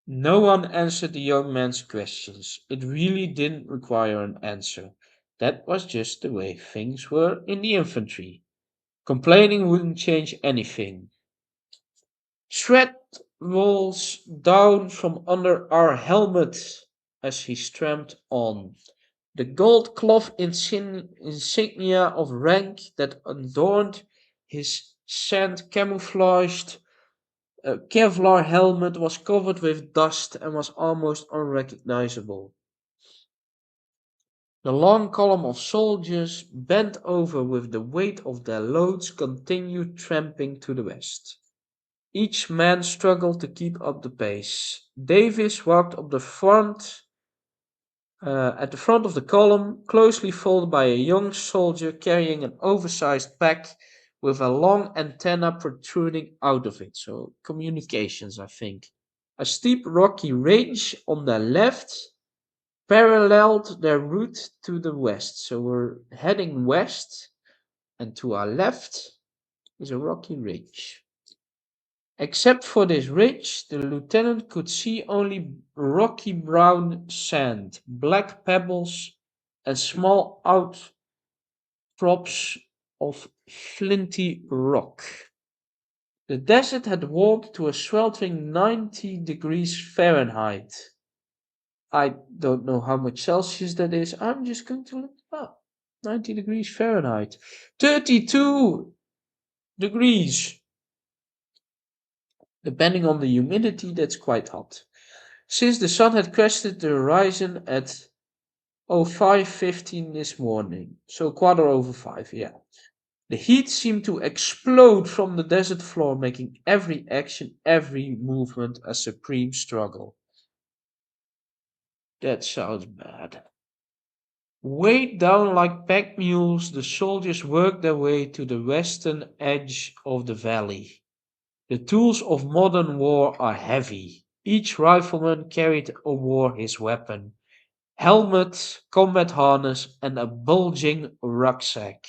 S1: No one answered the young man's questions. It really didn't require an answer. That was just the way things were in the infantry. Complaining wouldn't change anything. Sweat rolls down from under our helmet as he tramped on. The gold cloth insignia of rank that adorned his sand camouflaged Kevlar helmet was covered with dust and was almost unrecognizable. The long column of soldiers, bent over with the weight of their loads, continued tramping to the west. Each man struggled to keep up the pace. Davis walked up the front, at the front of the column, closely followed by a young soldier carrying an oversized pack with a long antenna protruding out of it. So, communications, I think. A steep rocky ridge on the left paralleled their route to the west. So, we're heading west, and to our left is a rocky ridge. Except for this ridge, the lieutenant could see only rocky brown sand, black pebbles, and small outcrops of flinty rock. The desert had warmed to a sweltering 90 degrees Fahrenheit. I don't know how much Celsius that is. I'm just going to look it up. 90 degrees Fahrenheit. 32 degrees. Depending on the humidity, that's quite hot. Since the sun had crested the horizon at 05:15 this morning, so quarter over 5, yeah. The heat seemed to explode from the desert floor, making every action, every movement a supreme struggle. That sounds bad. Weighed down like pack mules, the soldiers worked their way to the western edge of the valley. The tools of modern war are heavy. Each rifleman carried or wore his weapon, helmet, combat harness, and a bulging rucksack.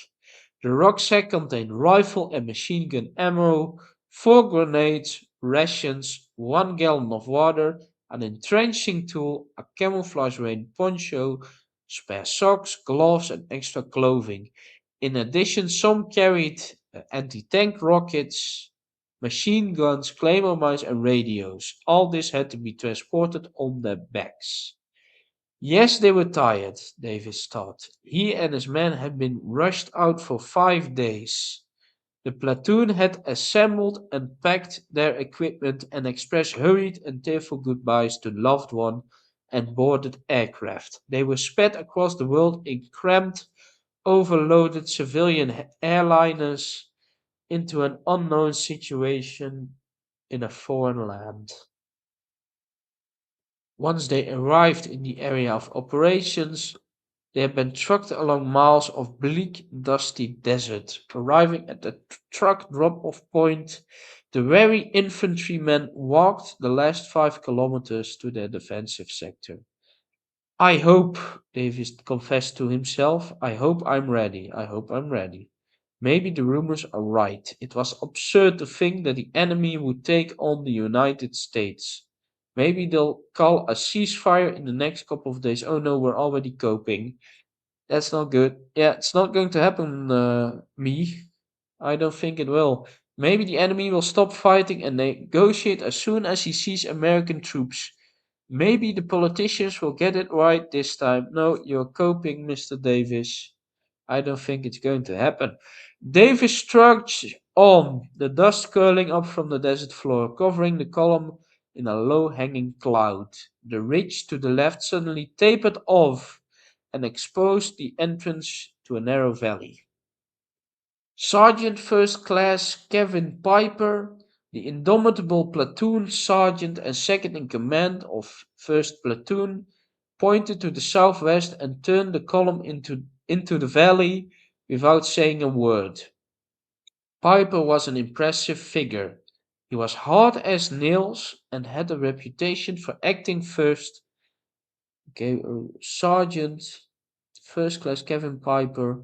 S1: The rucksack contained rifle and machine gun ammo, 4 grenades, rations, 1 gallon of water, an entrenching tool, a camouflage rain poncho, spare socks, gloves, and extra clothing. In addition, some carried anti-tank rockets, machine guns, claymore mines, and radios. All this had to be transported on their backs. Yes, they were tired, Davis thought. He and his men had been rushed out for 5 days. The platoon had assembled and packed their equipment and expressed hurried and tearful goodbyes to loved ones and boarded aircraft. They were sped across the world in cramped, overloaded civilian airliners into an unknown situation in a foreign land. Once they arrived in the area of operations, they had been trucked along miles of bleak, dusty desert. Arriving at the truck drop-off point, the weary infantrymen walked the last 5 kilometers to their defensive sector. I hope, Davis confessed to himself, I hope I'm ready. I hope I'm ready. Maybe the rumors are right. It was absurd to think that the enemy would take on the United States. Maybe they'll call a ceasefire in the next couple of days. Oh no, we're already coping. That's not good. Yeah, it's not going to happen, me. I don't think it will. Maybe the enemy will stop fighting and negotiate as soon as he sees American troops. Maybe the politicians will get it right this time. No, you're coping, Mr. Davis. I don't think it's going to happen. Davis trudged on, the dust curling up from the desert floor, covering the column in a low hanging cloud. The ridge to the left suddenly tapered off and exposed the entrance to a narrow valley. Sergeant First Class Kevin Piper, the indomitable platoon sergeant and second in command of First Platoon, pointed to the southwest and turned the column into the valley without saying a word. Piper was an impressive figure. He was hard as nails and had a reputation for acting first. Okay, Sergeant First Class Kevin Piper.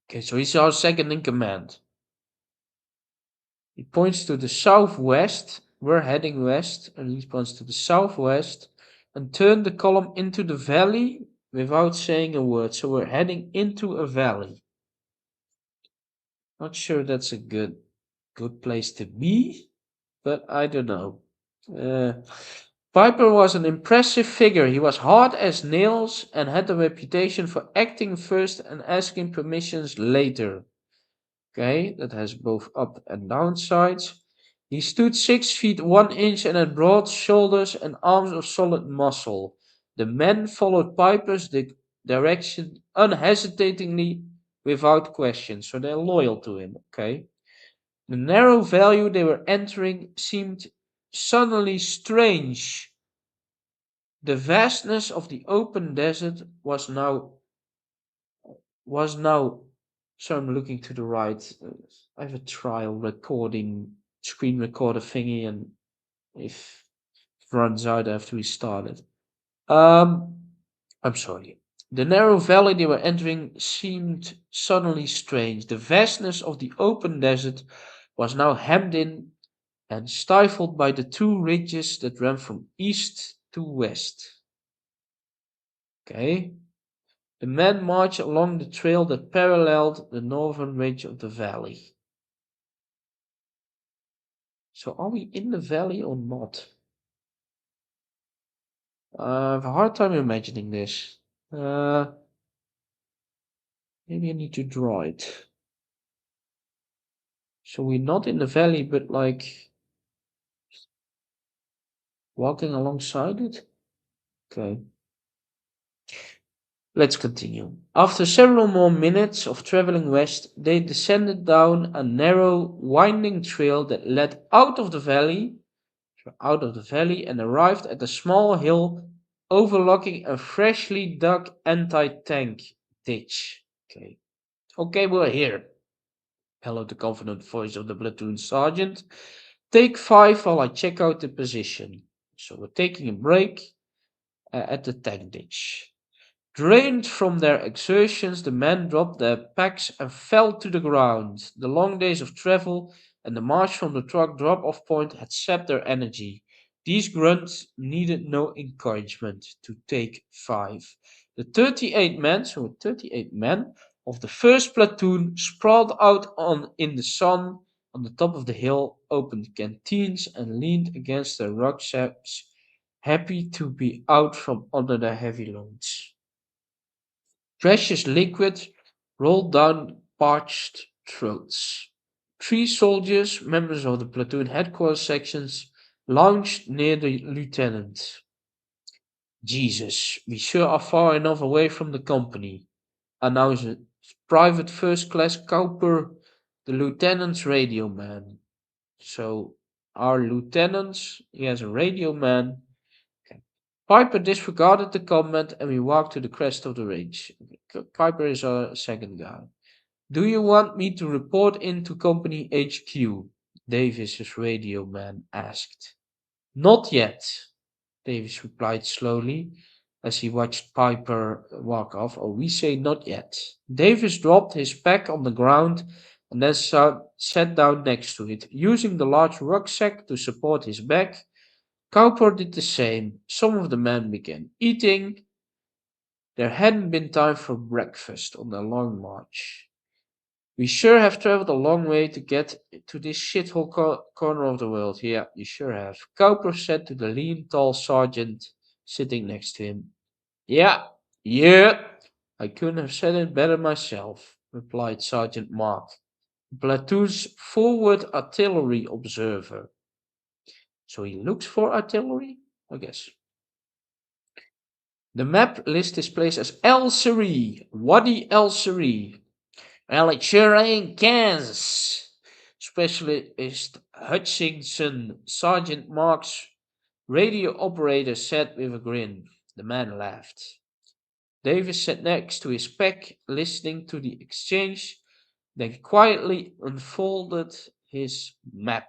S1: Okay, so he's our second in command. He points to the southwest. We're heading west, and he points to the southwest and turn the column into the valley without saying a word. So we're heading into a valley. Not sure that's a good place to be, but I don't know. Uh, Piper was an impressive figure. He was hard as nails and had a reputation for acting first and asking permissions later. Okay, that has both up and down sides. He stood 6 feet 1 inch and had broad shoulders and arms of solid muscle. The men followed Piper's direction unhesitatingly without question, so they're loyal to him. Okay. The narrow valley they were entering seemed suddenly strange. The vastness of the open desert was now. So I'm looking to the right. I have a trial recording screen recorder thingy, and if it runs out, I have to restart it. Um, I'm sorry. The narrow valley they were entering seemed suddenly strange. The vastness of the open desert was now hemmed in and stifled by the two ridges that ran from east to west. Okay. The men marched along the trail that paralleled the northern ridge of the valley. So are we in the valley or not? I have a hard time imagining this. Uh, Maybe I need to draw it. So we're not in the valley, but like walking alongside it? Okay. Let's continue. After several more minutes of traveling west, they descended down a narrow, winding trail that led out of the valley and arrived at a small hill overlooking a freshly dug anti-tank ditch. Okay. Okay, we're here, bellowed the confident voice of the platoon sergeant. Take 5 while I check out the position. So we're taking a break at the tank ditch. Drained from their exertions, the men dropped their packs and fell to the ground. The long days of travel and the march from the truck drop off point had sapped their energy. These grunts needed no encouragement to take 5. The 38 men of the first platoon sprawled out in the sun on the top of the hill, opened canteens, and leaned against their rucksacks, happy to be out from under their heavy loads. Precious liquid rolled down parched throats. 3 soldiers, members of the platoon headquarters sections, lounged near the lieutenant. Jesus, we sure are far enough away from the company, announced Private First Class Cowper, the lieutenant's radio man. So, our lieutenant, he has a radio man. Okay. Piper disregarded the comment and we walked to the crest of the ridge. Piper is our second guy. Do you want me to report into Company HQ? Davis's radio man asked. Not yet, Davis replied slowly as he watched Piper walk off. Oh, we say not yet. Davis dropped his pack on the ground and then sat down next to it, using the large rucksack to support his back. Cowper did the same. Some of the men began eating. There hadn't been time for breakfast on their long march. We sure have traveled a long way to get to this shithole corner of the world. Yeah, you sure have. Cowper said to the lean, tall sergeant sitting next to him. Yeah. I couldn't have said it better myself, replied Sergeant Mark, the platoon's forward artillery observer. So he looks for artillery? I guess. The map lists this place as El Seri, Wadi El Seri. Well, it sure ain't Kansas. Specialist Hutchinson, Sergeant Mark's radio operator, said with a grin. The man laughed. Davis sat next to his pack, listening to the exchange, then quietly unfolded his map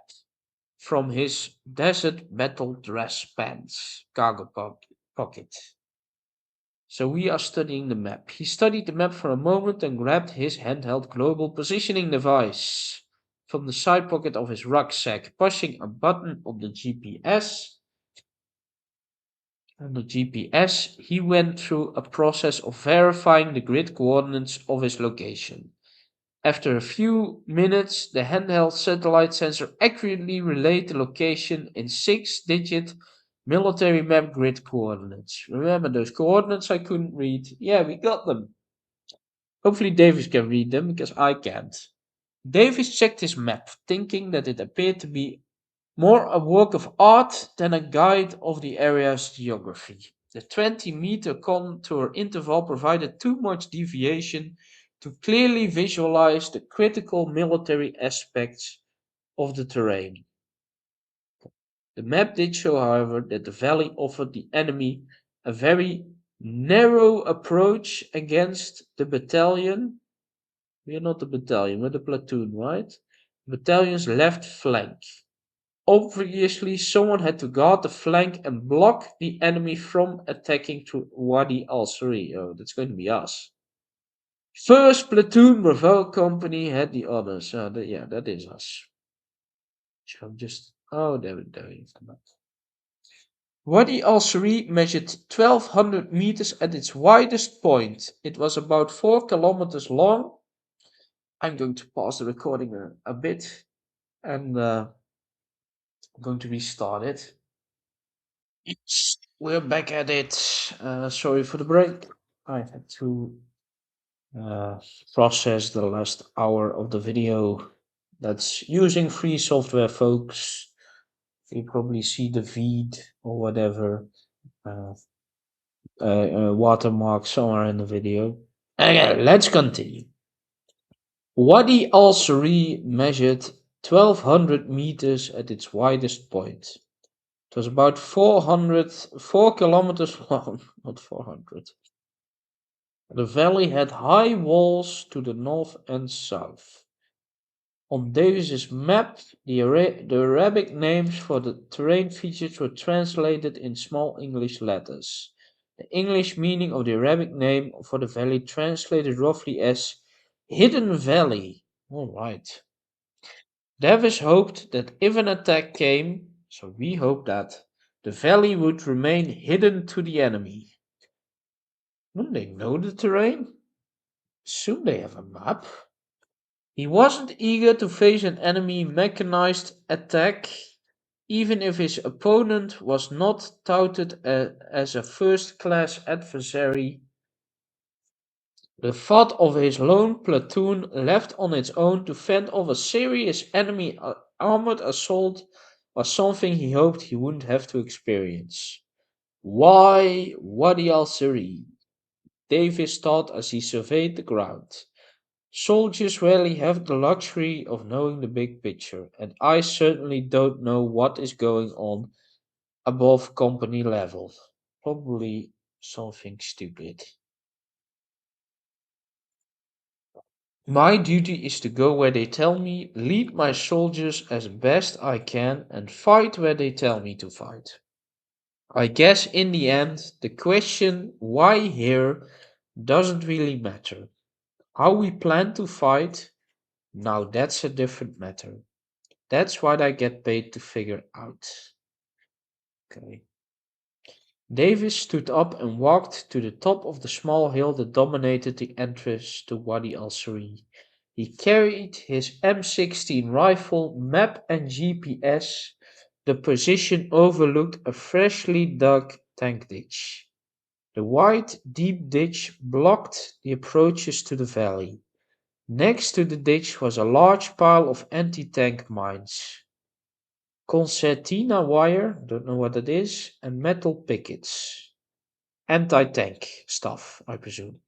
S1: from his desert battle dress pants cargo pocket. So we are studying the map. He studied the map for a moment and grabbed his handheld global positioning device from the side pocket of his rucksack, pushing a button on the GPS. On the GPS, he went through a process of verifying the grid coordinates of his location. After a few minutes, the handheld satellite sensor accurately relayed the location in 6-digit military map grid coordinates. Remember those coordinates I couldn't read? Yeah, we got them. Hopefully Davis can read them because I can't. Davis checked his map, thinking that it appeared to be more a work of art than a guide of the area's geography. The 20-meter contour interval provided too much deviation to clearly visualize the critical military aspects of the terrain. The map did show, however, that the valley offered the enemy a very narrow approach against the battalion. We are not the battalion, we're the platoon, right? Battalion's left flank. Obviously, someone had to guard the flank and block the enemy from attacking through Wadi al-Sari. Oh, that's going to be us. First platoon Bravo company had the honors. Yeah, that is us. So I'm just. Oh, there you come out. Wadi al-Sari measured 1200 meters at its widest point. It was about 4 kilometers long. I'm going to pause the recording a bit and I'm going to restart it. We're back at it. Sorry for the break. I had to uh, process the last hour of the video. That's using free software, folks. You probably see the feed or whatever uh, watermark somewhere in the video. Okay, let's continue. Wadi al Sari measured 1200 meters at its widest point. It was about 4 kilometers long, not 400. The valley had high walls to the north and south. On Davis's map, the Arabic names for the terrain features were translated in small English letters. The English meaning of the Arabic name for the valley translated roughly as Hidden Valley. All right. Davis hoped that if an attack came, so we hope that, the valley would remain hidden to the enemy. Wouldn't they know the terrain? Soon they have a map. He wasn't eager to face an enemy mechanized attack, even if his opponent was not touted as a first-class adversary. The thought of his lone platoon left on its own to fend off a serious enemy armored assault was something he hoped he wouldn't have to experience. Why Wadi al-Sari? Davis thought as he surveyed the ground. Soldiers rarely have the luxury of knowing the big picture, and I certainly don't know what is going on above company level. Probably something stupid. My duty is to go where they tell me, lead my soldiers as best I can, and fight where they tell me to fight. I guess in the end, the question why here doesn't really matter. How we plan to fight, now that's a different matter. That's what I get paid to figure out. Okay. Davis stood up and walked to the top of the small hill that dominated the entrance to Wadi al-Sari. He carried his M16 rifle, map and GPS. The position overlooked a freshly dug tank ditch. The wide, deep ditch blocked the approaches to the valley. Next to the ditch was a large pile of anti-tank mines. Concertina wire, don't know what that is, and metal pickets. Anti-tank stuff, I presume.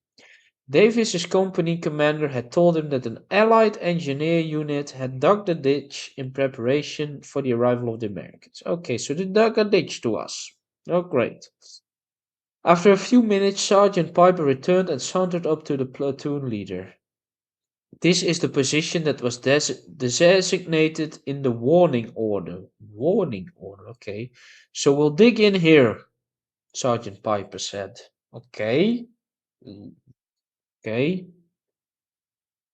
S1: Davis's company commander had told him that an Allied engineer unit had dug the ditch in preparation for the arrival of the Americans. Okay, so they dug a ditch to us. Oh, great. After a few minutes, Sergeant Piper returned and sauntered up to the platoon leader. This is the position that was designated in the warning order. Warning order, okay. So we'll dig in here, Sergeant Piper said. Okay. Okay.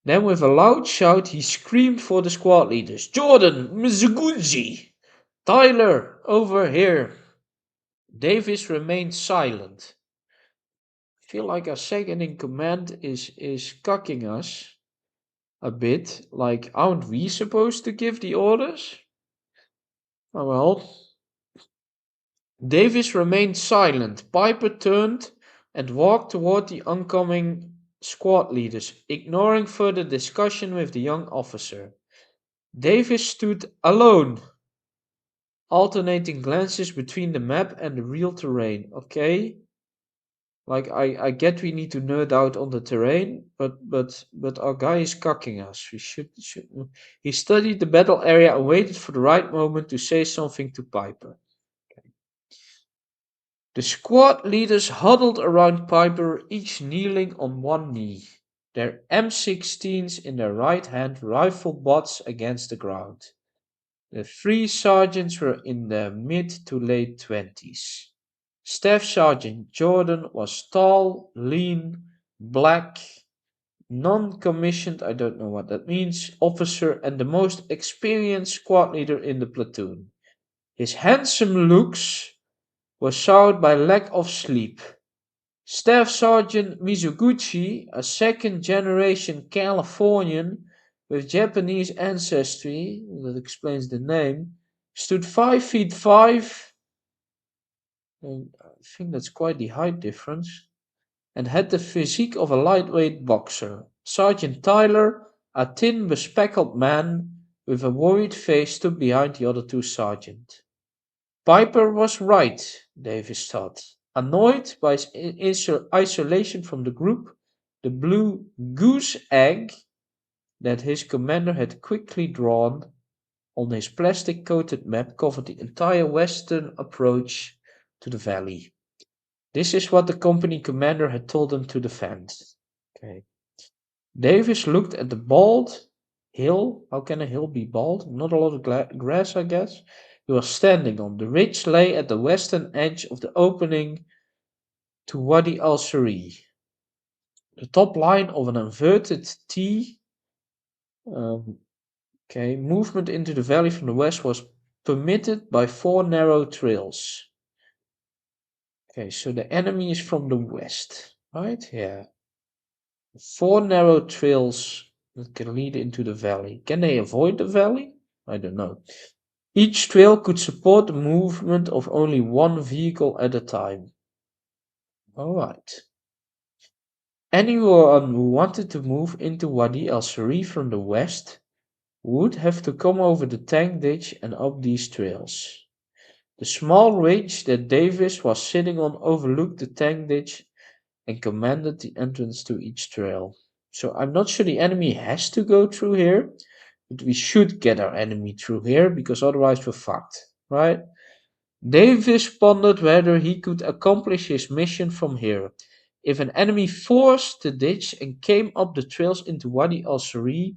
S1: Then with a loud shout he screamed for the squad leaders. Jordan, Mzgunzi, Tyler, over here. Davis remained silent. I feel like our second in command is cucking us. a bit. Like, aren't we supposed to give the orders? Oh well. Davis remained silent. Piper turned and walked toward the oncoming squad leaders, ignoring further discussion with the young officer. Davis stood alone, alternating glances between the map and the real terrain. Okay, like I get we need to nerd out on the terrain, but our guy is cocking us. We should. He studied the battle area and waited for the right moment to say something to Piper. The squad leaders huddled around Piper, each kneeling on one knee, their M16s in their right hand, rifle butts against the ground. The three sergeants were in their mid to late twenties. Staff Sergeant Jordan was tall, lean, black, non-commissioned, I don't know what that means, officer and the most experienced squad leader in the platoon. His handsome looks were soured by lack of sleep. Staff Sergeant Mizuguchi, a second generation Californian with Japanese ancestry, that explains the name, stood 5 feet 5, and I think that's quite the height difference, and had the physique of a lightweight boxer. Sergeant Tyler, a thin, bespectacled man with a worried face, stood behind the other two sergeants. Piper was right, Davis thought. Annoyed by his isolation from the group, the blue goose egg that his commander had quickly drawn on his plastic coated map covered the entire western approach to the valley. This is what the company commander had told them to defend. Okay. Davis looked at the bald hill. How can a hill be bald? Not a lot of grass, I guess. He was standing on. The ridge lay at the western edge of the opening to Wadi al Sari. The top line of an inverted T. Um, okay, movement into the valley from the west was permitted by four narrow trails. Okay, so the enemy is from the west, right? Yeah. Four narrow trails that can lead into the valley. Can they avoid the valley? I don't know. Each trail could support the movement of only one vehicle at a time. Alright. Anyone who wanted to move into Wadi al Sari from the west would have to come over the tank ditch and up these trails. The small ridge that Davis was sitting on overlooked the tank ditch and commanded the entrance to each trail. So I'm not sure the enemy has to go through here, but we should get our enemy through here because otherwise we're fucked, right? Davis pondered whether he could accomplish his mission from here. If an enemy forced the ditch and came up the trails into Wadi al Sari,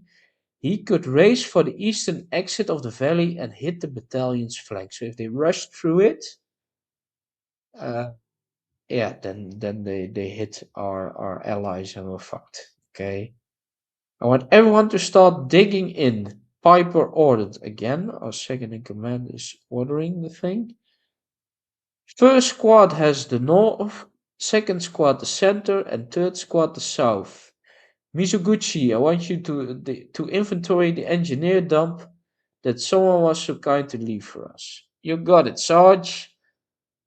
S1: he could race for the eastern exit of the valley and hit the battalion's flank. So if they rushed through it, uh, yeah, then they hit our allies and we're fucked. Okay. I want everyone to start digging in. Piper ordered again. Our second in command is ordering the thing. First squad has the north, second squad the center, and third squad the south. Mizuguchi, I want you to inventory the engineer dump that someone was so kind to leave for us. You got it, Sarge.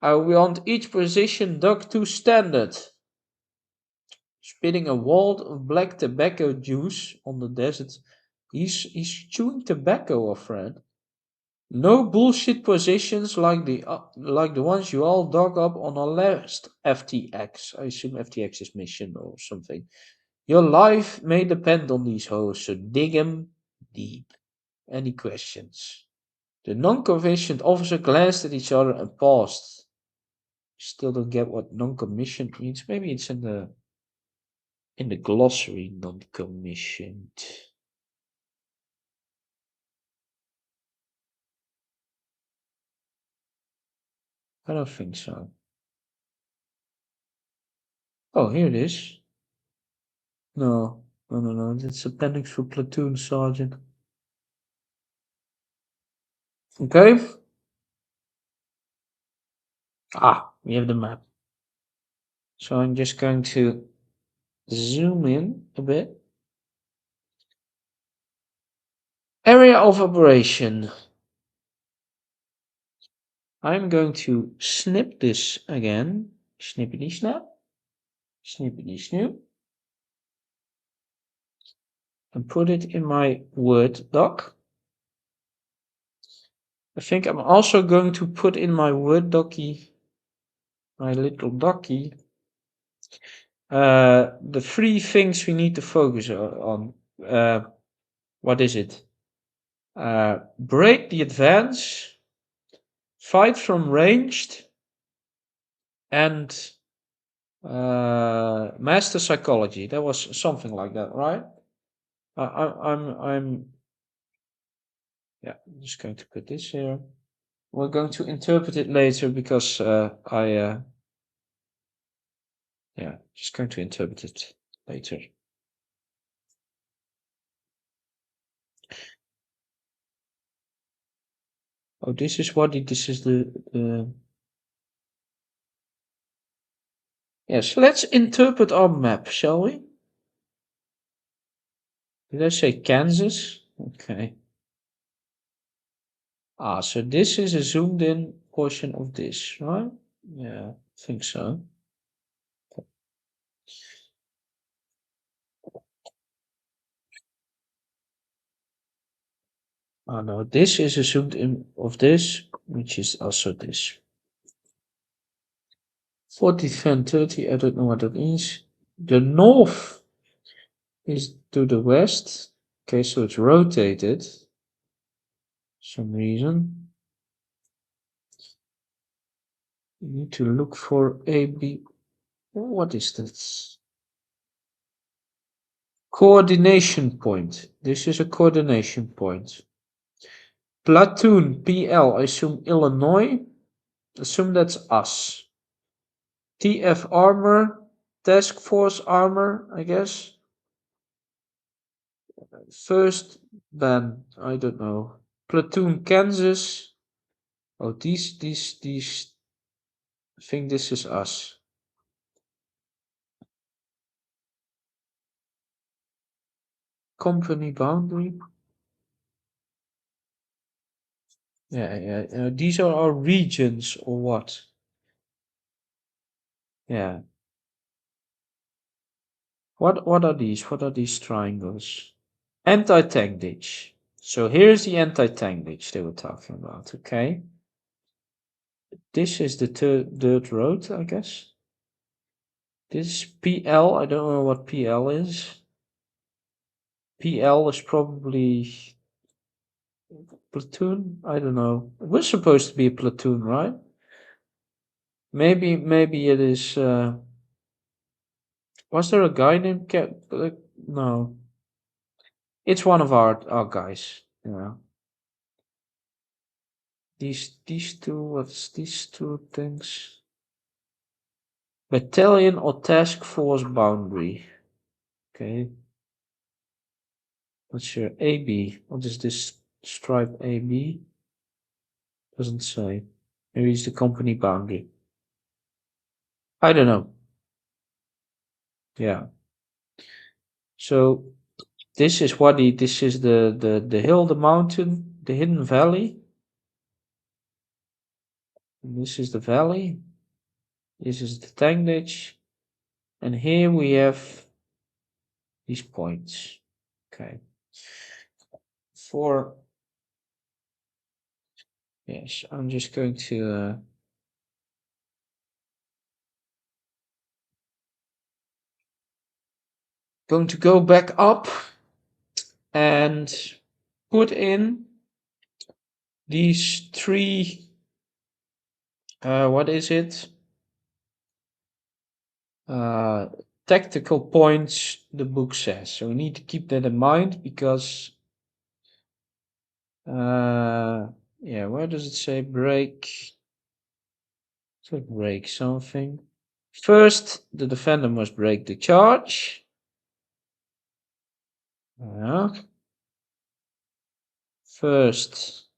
S1: I want each position dug to standard. Spitting a wad of black tobacco juice on the desert. He's chewing tobacco, our friend. No bullshit positions like the ones you all dug up on our last FTX. I assume FTX is mission or something. Your life may depend on these holes, so dig 'em deep. Any questions? The non-commissioned officer glanced at each other and paused. Still don't get what non-commissioned means. Maybe it's in the glossary, non-commissioned. I don't think so. Oh, here it is. No. It's appendix for platoon sergeant. Okay. We have the map. So I'm just going to zoom in a bit. Area of operation. I'm going to snip this again. Snippity snap. Snippity snip. And put it in my Word doc. I think I'm also going to put in my Word docky, my little docky, the 3 things we need to focus on. What is it? Break the advance, fight from ranged, and master psychology. That was something like that, right? I'm yeah, I'm just going to put this here. We're going to interpret it later because yeah, just going to interpret it later. Oh, this is the yes, let's interpret our map, shall we? Did I say Kansas? Okay. Ah, so this is a zoomed in portion of this, right? Yeah, I think so. Oh no, this is a zoomed in of this, which is also this. 40, 10, 30, I don't know what that means. The north is to the west. Okay, so it's rotated. Some reason. You need to look for A, B. What is that? Coordination point. This is a coordination point. Platoon, PL, I assume Illinois. Assume that's us. TF armor, task force armor, I guess. First band, I don't know. Platoon, Kansas. Oh, these. I think this is us. Company boundary. Yeah. These are our regions or what? Yeah. What are these? What are these triangles? Anti-tank ditch. So here's the anti-tank ditch they were talking about, okay? This is the dirt road, I guess. This is PL, I don't know what PL is. PL is probably platoon, I don't know. It was supposed to be a platoon, right? Maybe it is, was there a guy named no. It's one of our guys, yeah. These two, what's these two things? Battalion or task force boundary. Okay. What's your AB? What is this stripe AB? Doesn't say. Maybe it's the company boundary. I don't know. Yeah. So this is this is the hill, the mountain, the hidden valley. And this is the valley. This is the tank ditch. And here we have these points. Okay. For yes, I'm just going to go back up and put in these 3 what is it? Uh, tactical points the book says. So we need to keep that in mind because yeah, where does it say break? So break something. First, the defender must break the charge. Yeah. First,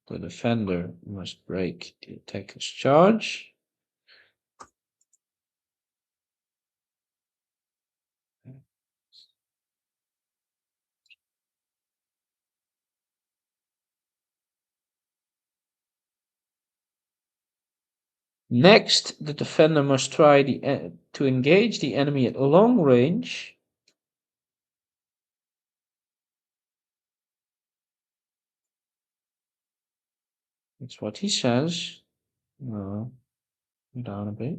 S1: the defender must break the attacker's charge. Next, the defender must try to engage the enemy at long range. That's what he says. No, down a bit.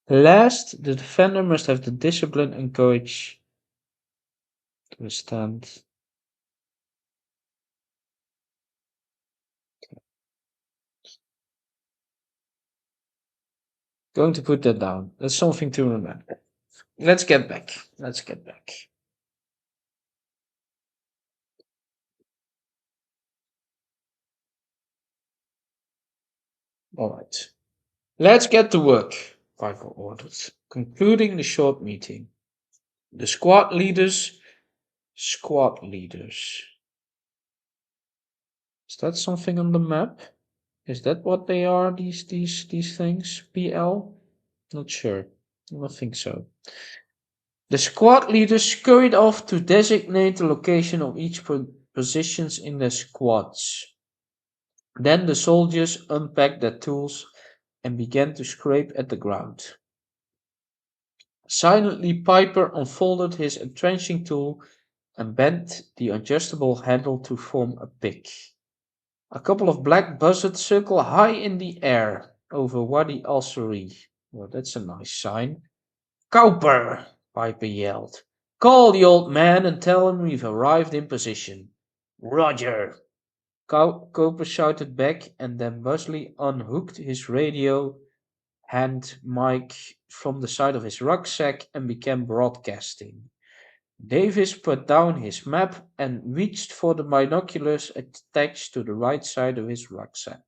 S1: Last, the defender must have the discipline and courage to withstand. Going to put that down. That's something to remember. Let's get back. Let's get back. All right. Let's get to work, Vital ordered, concluding the short meeting. The squad leaders. Squad leaders. Is that something on the map? Is that what they are, these things? PL? Not sure. I don't think so. The squad leaders scurried off to designate the location of each positions in their squads. Then the soldiers unpacked their tools and began to scrape at the ground. Silently, Piper unfolded his entrenching tool and bent the adjustable handle to form a pick. A couple of black buzzards circle high in the air over Wadi al-Suri. Well, that's a nice sign. Cowper, Piper yelled. Call the old man and tell him we've arrived in position. Roger. Cowper shouted back, and then Buzzley unhooked his radio hand mic from the side of his rucksack and began broadcasting. Davis put down his map and reached for the binoculars attached to the right side of his rucksack.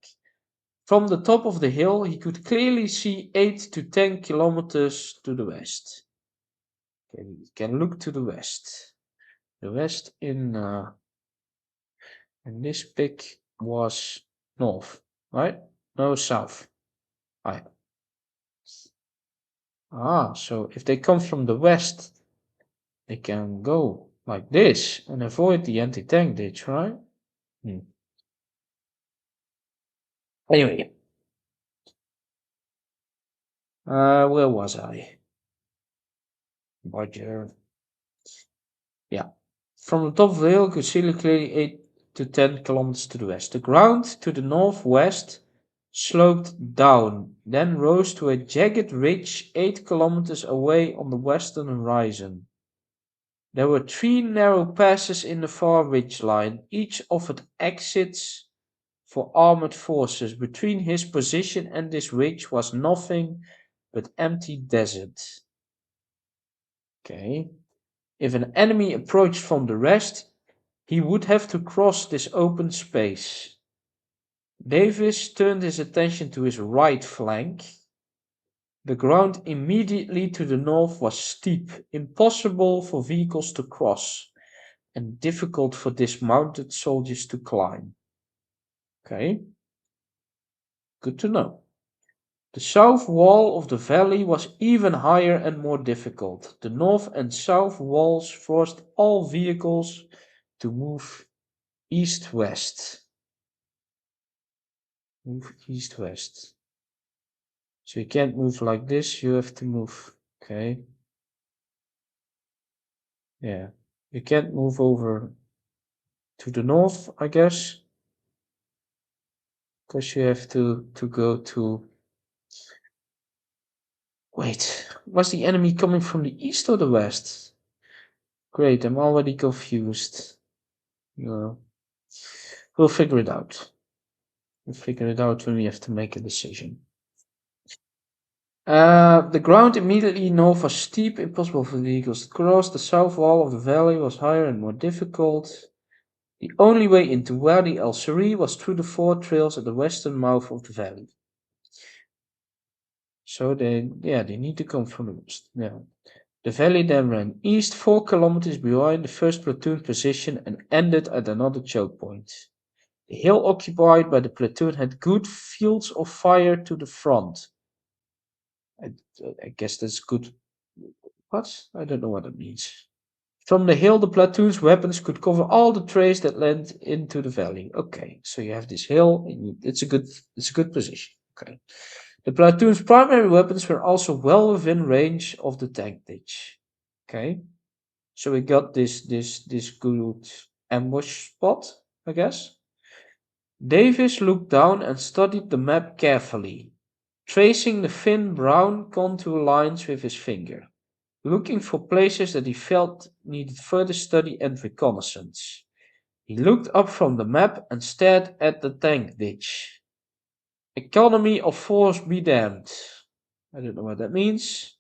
S1: From the top of the hill, he could clearly see 8 to 10 kilometers to the west. Okay, we can look to the west. The west in this pic was north, right? No, south. Right. So if they come from the west, they can go like this and avoid the anti-tank ditch, right? Anyway, where was I? Roger. Yeah. From the top of the hill, you could see clearly 8 to 10 kilometers to the west. The ground to the northwest sloped down, then rose to a jagged ridge 8 kilometers away on the western horizon. There were 3 narrow passes in the far ridge line, each offered exits for armored forces. Between his position and this ridge was nothing but empty desert. Okay. If an enemy approached from the west, he would have to cross this open space. Davis turned his attention to his right flank. The ground immediately to the north was steep, impossible for vehicles to cross, and difficult for dismounted soldiers to climb. Okay, good to know. The south wall of the valley was even higher and more difficult. The north and south walls forced all vehicles to move east-west. Move east-west. So you can't move like this, you have to move. Okay. Yeah. You can't move over to the north, I guess. Because you have to go to. Wait, was the enemy coming from the east or the west? Great, I'm already confused. No. We'll figure it out. We'll figure it out when we have to make a decision. The ground immediately north was steep, impossible for vehicles to cross. The south wall of the valley was higher and more difficult. The only way into Wadi al-Sari was through the 4 trails at the western mouth of the valley. So they need to come from the west. Yeah. The valley then ran east 4 kilometers behind the first platoon position and ended at another choke point. The hill occupied by the platoon had good fields of fire to the front. I guess that's good. What? I don't know what that means. From the hill, the platoon's weapons could cover all the trails that led into the valley. Okay, so you have this hill, and it's a good position. Okay. The platoon's primary weapons were also well within range of the tank ditch. Okay, so we got this good ambush spot, I guess. Davis looked down and studied the map carefully, tracing the thin brown contour lines with his finger, looking for places that he felt needed further study and reconnaissance. He looked up from the map and stared at the tank ditch. Economy of force be damned. I don't know what that means.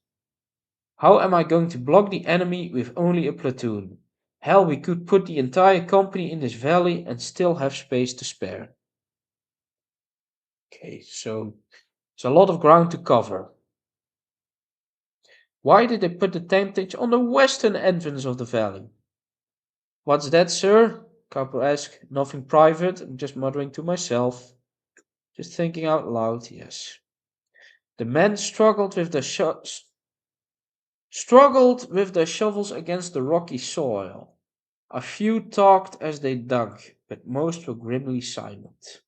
S1: How am I going to block the enemy with only a platoon? Hell, we could put the entire company in this valley and still have space to spare. Okay, so it's a lot of ground to cover. Why did they put the tank ditch on the western entrance of the valley? What's that, sir? Cowper asked. Nothing private, I'm just muttering to myself. Just thinking out loud, yes. The men struggled with their shovels against the rocky soil. A few talked as they dug, but most were grimly silent.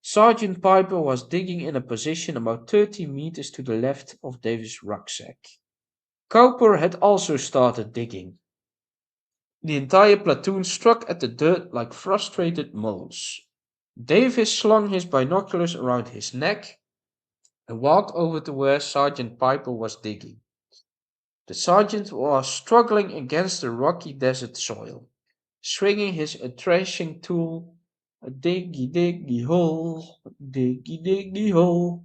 S1: Sergeant Piper was digging in a position about 30 meters to the left of Davis' rucksack. Cowper had also started digging. The entire platoon struck at the dirt like frustrated moles. Davis slung his binoculars around his neck and walked over to where Sergeant Piper was digging. The sergeant was struggling against the rocky desert soil, swinging his threshing tool. A diggy diggy hole, diggy diggy hole.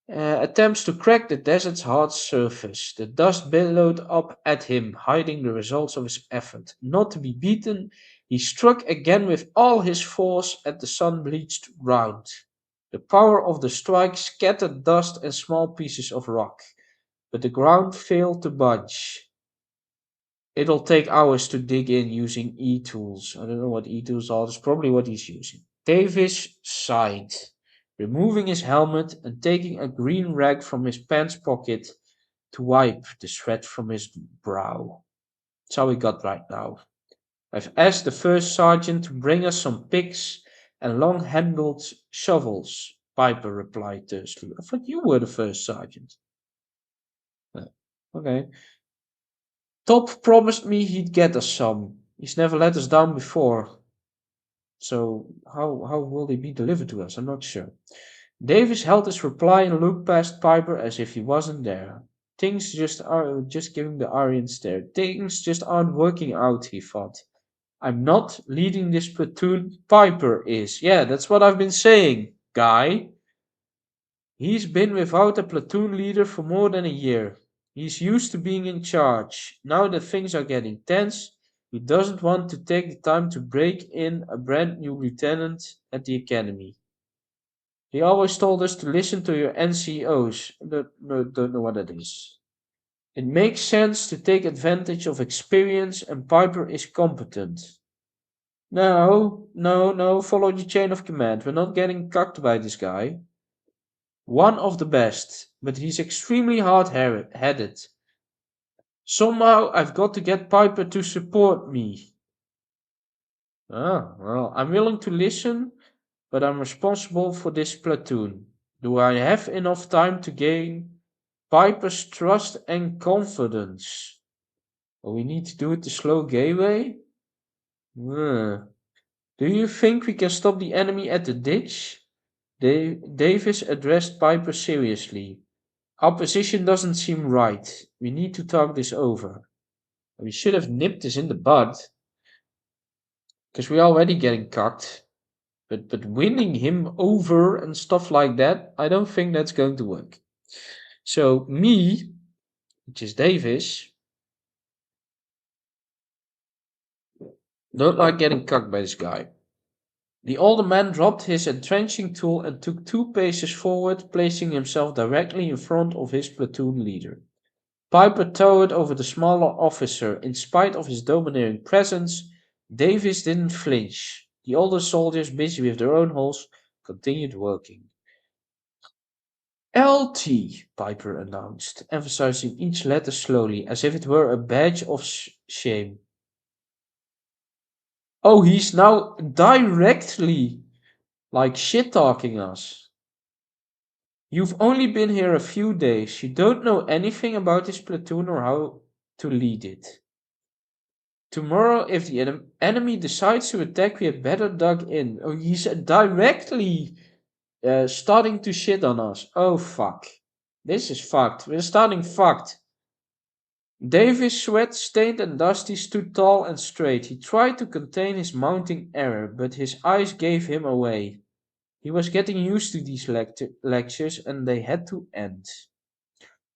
S1: Attempts to crack the desert's hard surface. The dust billowed up at him, hiding the results of his effort. Not to be beaten, he struck again with all his force at the sun-bleached ground. The power of the strike scattered dust and small pieces of rock, but the ground failed to budge. It'll take hours to dig in using e-tools. I don't know what e-tools are. That's probably what he's using. Davis sighed, removing his helmet and taking a green rag from his pants pocket to wipe the sweat from his brow. That's how we got right now. I've asked the first sergeant to bring us some picks and long-handled shovels, Piper replied tersely. I thought you were the first sergeant. Okay. Top promised me he'd get us some. He's never let us down before. So how will they be delivered to us? I'm not sure. Davis held his reply and looked past Piper as if he wasn't there. Things just giving the Aryan stare. Things just aren't working out, he thought. I'm not leading this platoon. Piper is. Yeah, that's what I've been saying, guy. He's been without a platoon leader for more than a year. He's used to being in charge. Now that things are getting tense, he doesn't want to take the time to break in a brand new lieutenant at the academy. He always told us to listen to your NCOs. Don't know what that is. It makes sense to take advantage of experience, and Piper is competent. No, follow the chain of command. We're not getting cucked by this guy. One of the best, but he's extremely hard-headed. Somehow I've got to get Piper to support me. Well, I'm willing to listen, but I'm responsible for this platoon. Do I have enough time to gain Piper's trust and confidence? Well, we need to do it the slow gay way? Do you think we can stop the enemy at the ditch? Davis addressed Piper seriously. Our position doesn't seem right. We need to talk this over. We should have nipped this in the bud, because we're already getting cocked. But winning him over and stuff like that, I don't think that's going to work. So me, which is Davis, don't like getting cocked by this guy. The older man dropped his entrenching tool and took 2 paces forward, placing himself directly in front of his platoon leader. Piper towered over the smaller officer. In spite of his domineering presence, Davis didn't flinch. The older soldiers, busy with their own holes, continued working. LT, Piper announced, emphasizing each letter slowly, as if it were a badge of shame. Oh, he's now directly like shit talking us. You've only been here a few days. You don't know anything about this platoon or how to lead it. Tomorrow, if the enemy decides to attack, we had better dug in. Oh, he's directly starting to shit on us. Oh, fuck. This is fucked. We're starting fucked. Davis, sweat stained and dusty, stood tall and straight. He tried to contain his mounting anger, but his eyes gave him away. He was getting used to these lectures, and they had to end.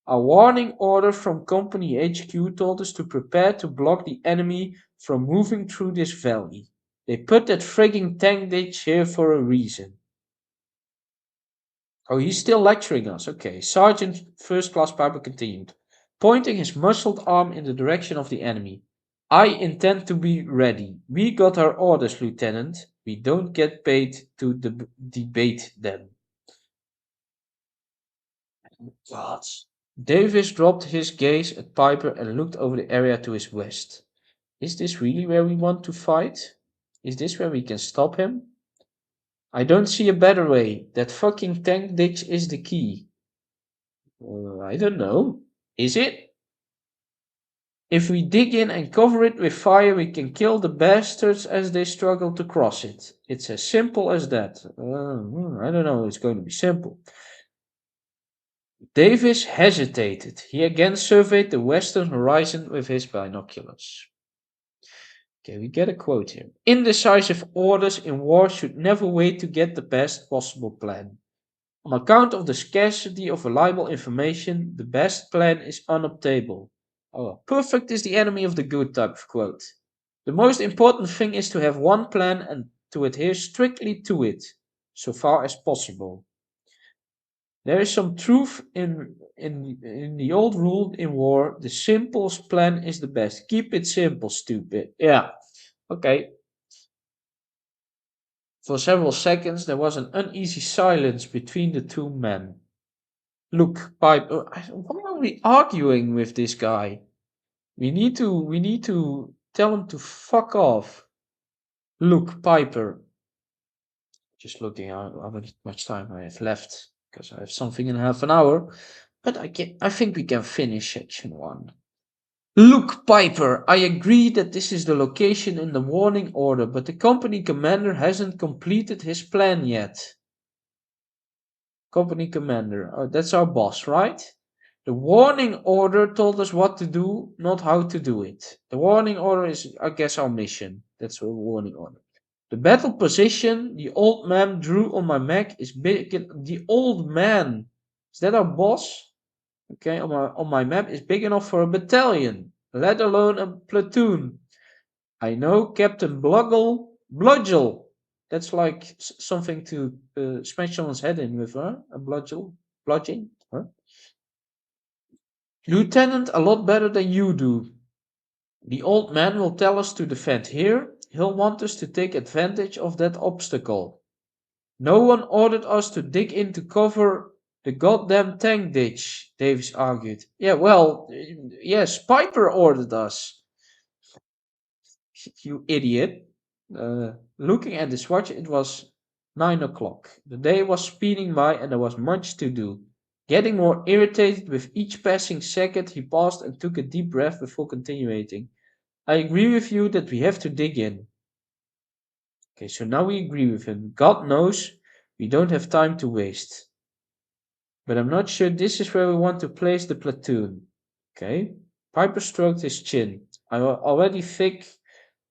S1: A warning order from Company HQ told us to prepare to block the enemy from moving through this valley. They put that frigging tank ditch here for a reason. Oh, he's still lecturing us. Okay. Sergeant First Class Piper continued, pointing his muscled arm in the direction of the enemy. I intend to be ready. We got our orders, Lieutenant. We don't get paid to debate them. God. Davis dropped his gaze at Piper and looked over the area to his west. Is this really where we want to fight? Is this where we can stop him? I don't see a better way. That fucking tank ditch is the key. I don't know. Is it? If we dig in and cover it with fire, we can kill the bastards as they struggle to cross it. It's as simple as that. I don't know, it's going to be simple. Davis hesitated. He again surveyed the western horizon with his binoculars. Okay, we get a quote here. Indecisive orders in war should never wait to get the best possible plan. On account of the scarcity of reliable information, the best plan is unobtainable. Oh, perfect is the enemy of the good type of quote. The most important thing is to have one plan and to adhere strictly to it, so far as possible. There is some truth in the old rule in war, the simplest plan is the best. Keep it simple, stupid. Yeah, okay. For several seconds there was an uneasy silence between the two men. Look, Piper, why are we arguing with this guy? We need to tell him to fuck off. Look, Piper. Just looking how much time I have left, because I have something in half an hour. But I think we can finish section 1. Look, Piper, I agree that this is the location in the warning order, but the company commander hasn't completed his plan yet. Company commander, oh, that's our boss, right? The warning order told us what to do, not how to do it. The warning order is, I guess, our mission. That's a warning order. The battle position the old man drew on my map is big. The old man, is that our boss? Okay, on my map is big enough for a battalion, let alone a platoon. I know Captain Bludgel. That's like something to smash someone's head in with, huh? A bludgeon, huh? Lieutenant, a lot better than you do. The old man will tell us to defend here. He'll want us to take advantage of that obstacle. No one ordered us to dig in to cover the goddamn tank ditch, Davis argued. Yeah, well, yes, Piper ordered us. You idiot. Looking at his watch, it was 9 o'clock. The day was speeding by and there was much to do. Getting more irritated with each passing second, he paused and took a deep breath before continuing. I agree with you that we have to dig in. Okay, so now we agree with him. God knows we don't have time to waste. But I'm not sure this is where we want to place the platoon. Okay. Piper stroked his chin. I'm already thick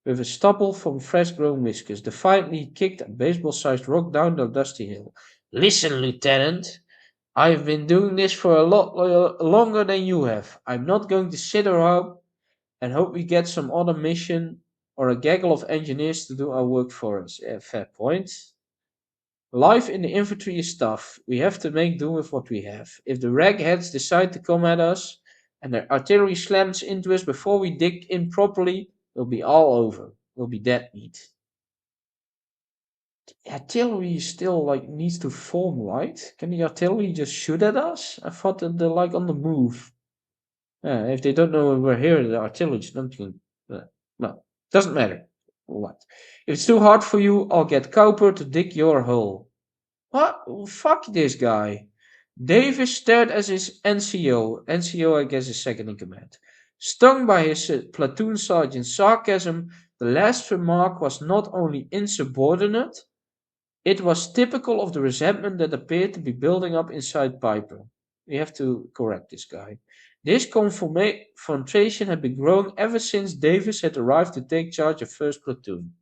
S1: with a stubble from fresh-grown whiskers. Defiantly he kicked a baseball-sized rock down the dusty hill. Listen, Lieutenant. I've been doing this for a lot longer than you have. I'm not going to sit around and hope we get some other mission or a gaggle of engineers to do our work for us. Fair point. Life in the infantry is tough. We have to make do with what we have. If the ragheads decide to come at us and their artillery slams into us before we dig in properly, we'll be all over. We'll be dead meat. The artillery still needs to form, right? Can the artillery just shoot at us? I thought that they're on the move. If they don't know we're here, the artillery is not going. Well, doesn't matter. What? If it's too hard for you, I'll get Cowper to dig your hole. What? Fuck this guy. Davis stared at his NCO. NCO, I guess, is second in command. Stung by his platoon sergeant's sarcasm, the last remark was not only insubordinate, it was typical of the resentment that appeared to be building up inside Piper. We have to correct this guy. This confrontation had been growing ever since Davis had arrived to take charge of first platoon.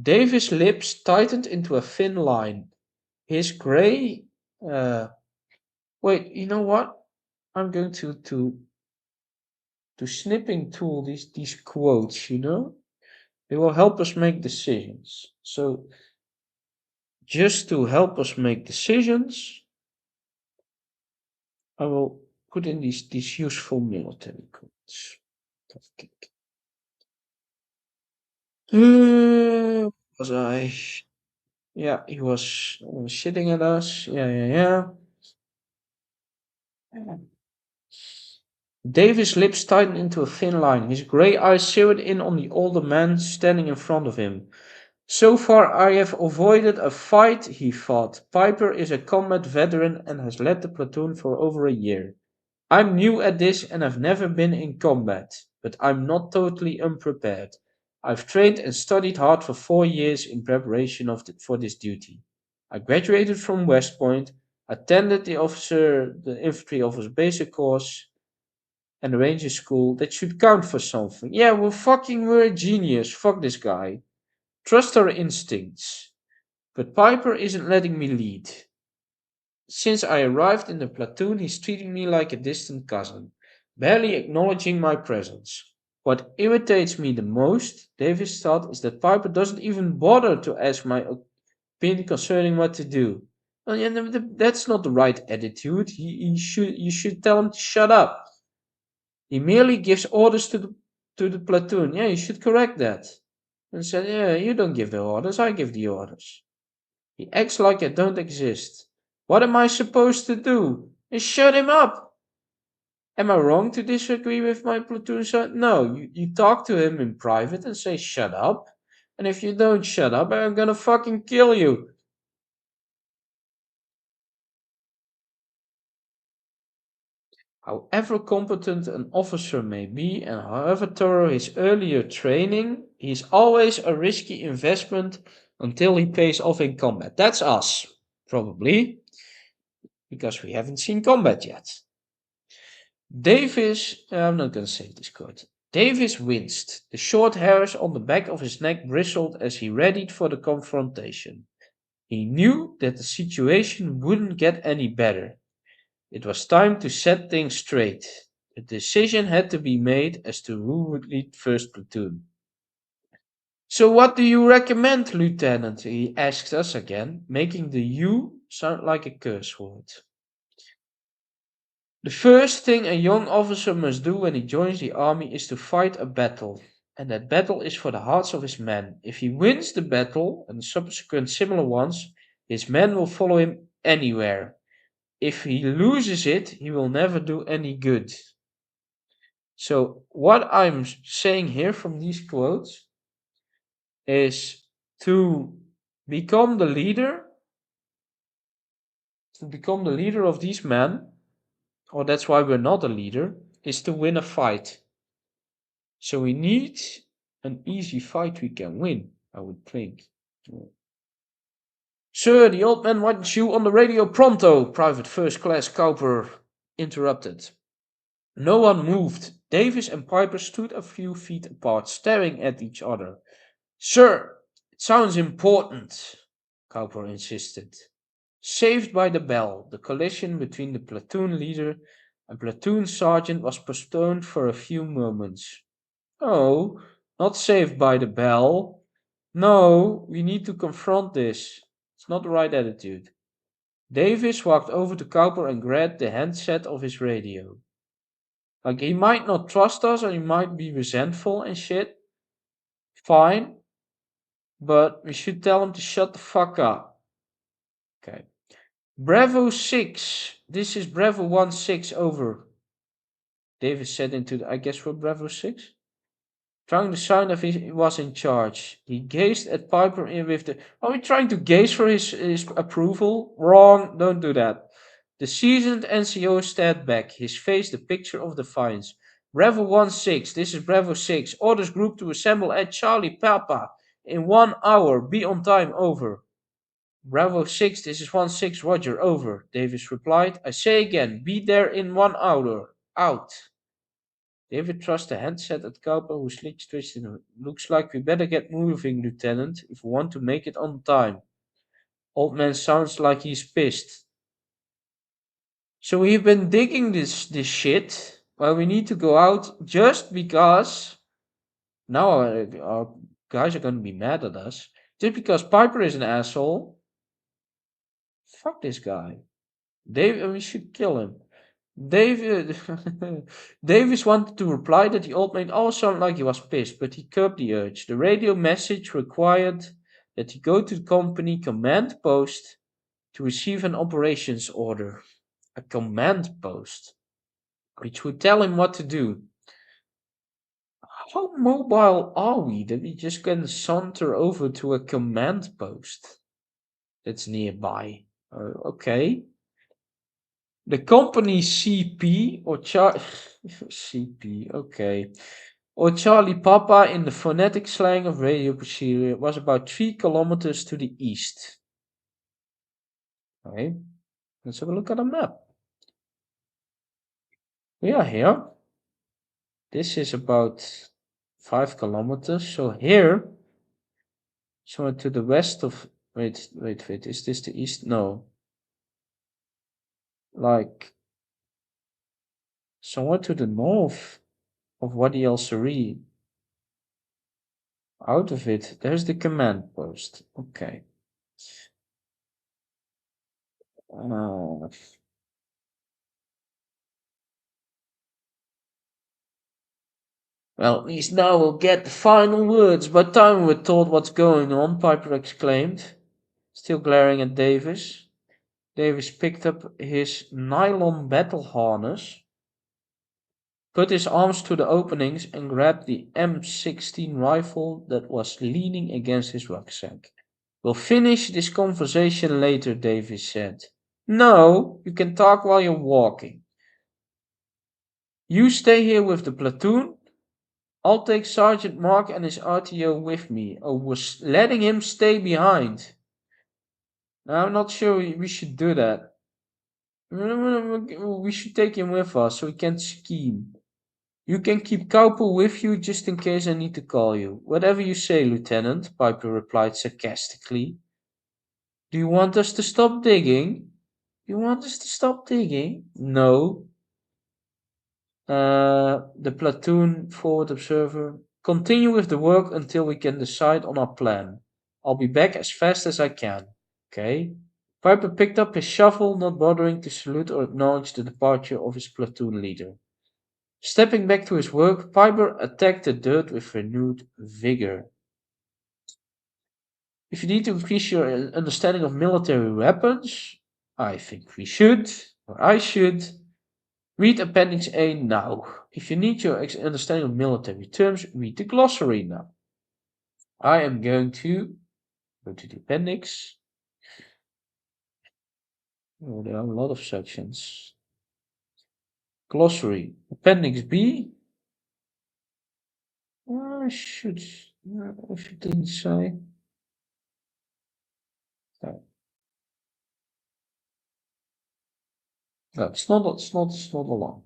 S1: Davis' lips tightened into a thin line. His grey. Wait, you know what? I'm going to snipping tool these quotes. They will help us make decisions. So just to help us make decisions, I will put in these useful military quotes. Was I? Yeah, he was shitting at us. Yeah. Davis' lips tightened into a thin line. His grey eyes zeroed in on the older man standing in front of him. So far I have avoided a fight, he thought. Piper is a combat veteran and has led the platoon for over a year. I'm new at this and I've never been in combat, but I'm not totally unprepared. I've trained and studied hard for 4 years in preparation for this duty. I graduated from West Point, attended the infantry officer basic course, and the ranger school. That should count for something. Yeah, we're a genius. Fuck this guy. Trust our instincts. But Piper isn't letting me lead. Since I arrived in the platoon, he's treating me like a distant cousin, barely acknowledging my presence. What irritates me the most, Davis thought, is that Piper doesn't even bother to ask my opinion concerning what to do. Well, yeah, that's not the right attitude. You should tell him to shut up. He merely gives orders to the platoon. Yeah, you should correct that. And said, yeah, you don't give the orders, I give the orders. He acts like I don't exist. What am I supposed to do? And shut him up! Am I wrong to disagree with my platoon sergeant? No, you talk to him in private and say shut up. And if you don't shut up, I'm gonna fucking kill you. However competent an officer may be and however thorough his earlier training, he's always a risky investment until he pays off in combat. That's us, probably, because we haven't seen combat yet. Davis, I'm not going to say this quote. Davis winced. The short hairs on the back of his neck bristled as he readied for the confrontation. He knew that the situation wouldn't get any better. It was time to set things straight. A decision had to be made as to who would lead first platoon. So what do you recommend, Lieutenant? He asked us again, making the "you" sound like a curse word. The first thing a young officer must do when he joins the army is to fight a battle, and that battle is for the hearts of his men. If he wins the battle and subsequent similar ones, his men will follow him anywhere. If he loses it, he will never do any good. So, what I'm saying here from these quotes is to become the leader, of these men, or that's why we're not a leader, is to win a fight. So we need an easy fight we can win, I would think. Sir, the old man wants you on the radio pronto, Private First Class Cowper interrupted. No one moved. Davis and Piper stood a few feet apart, staring at each other. Sir, it sounds important, Cowper insisted. Saved by the Bell, the collision between the platoon leader and platoon sergeant was postponed for a few moments. Oh, not Saved by the Bell. No, we need to confront this. It's not the right attitude. Davis walked over to Cowper and grabbed the handset of his radio. Like, he might not trust us and he might be resentful and shit. Fine. But we should tell him to shut the fuck up. Okay. Bravo 6. This is Bravo 1-6 over. Davis said into the, I guess we're Bravo 6? trying to sign if he was in charge. He gazed at Piper in with the. Are we trying to gaze for his approval? Wrong, don't do that. The seasoned NCO stared back, his face the picture of defiance. Bravo 1-6, this is Bravo 6. Orders group to assemble at Charlie Papa in 1 hour. Be on time, over. Bravo 6, this is 1-6, Roger, over. Davis replied. I say again, be there in 1 hour. Out. David thrust the handset at Cowper, whose lips twisted. Looks like we better get moving, Lieutenant, if we want to make it on time. Old man sounds like he's pissed. So we've been digging this shit. Well, we need to go out just because now our guys are gonna be mad at us. Just because Piper is an asshole. Fuck this guy. We should kill him. David Davis wanted to reply that the old man also sounded like he was pissed, but he curbed the urge. The radio message required that he go to the company command post to receive an operations order. A command post, which would tell him what to do. How mobile are we that we just can saunter over to a command post that's nearby? Okay. The company CP or CP, okay. Or Charlie Papa in the phonetic slang of radio procedure was about 3 kilometers to the east. Okay, let's have a look at a map. We are here. This is about 5 kilometers. So here, somewhere to the west of. Wait. Is this the east? No. Like somewhere to the north of Wadi El Sari. Out of it, there's the command post. Okay. Well, at least now we'll get the final words. By the time we're told what's going on, Piper exclaimed, still glaring at Davis. Davis picked up his nylon battle harness, put his arms to the openings, and grabbed the M16 rifle that was leaning against his rucksack. We'll finish this conversation later, Davis said. No, you can talk while you're walking. You stay here with the platoon. I'll take Sergeant Mark and his RTO with me. I was letting him stay behind. Now, I'm not sure we should do that. We should take him with us so we can scheme. You can keep Cowper with you just in case I need to call you. Whatever you say, Lieutenant, Piper replied sarcastically. Do you want us to stop digging? You want us to stop digging? No. The platoon forward observer. Continue with the work until we can decide on our plan. I'll be back as fast as I can. Okay. Piper picked up his shovel, not bothering to salute or acknowledge the departure of his platoon leader. Stepping back to his work, Piper attacked the dirt with renewed vigor. If you need to increase your understanding of military weapons, I think we should, or I should, read Appendix A now. If you need your understanding of military terms, read the glossary now. I am going to go to the appendix. Oh, there are a lot of sections. Glossary. Appendix B. I should, if it didn't say. No, it's not long.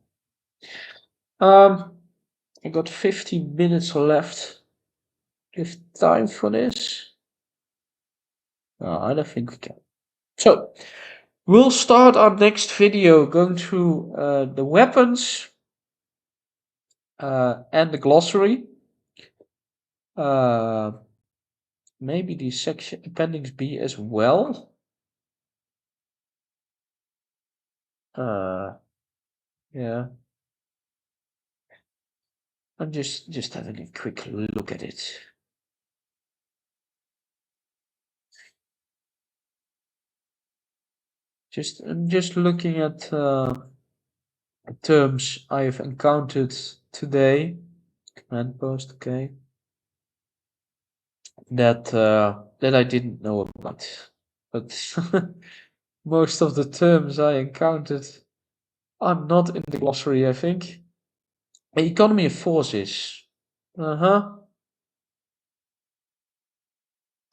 S1: I got 15 minutes left. Do you have time for this? No, I don't think we can. So, we'll start our next video going through the weapons and the glossary. Maybe the section appendix B as well. Yeah. I'm just having a quick look at it. I'm just looking at terms I've encountered today. Command post, okay. That I didn't know about. But most of the terms I encountered are not in the glossary, I think. Economy of forces. Uh-huh.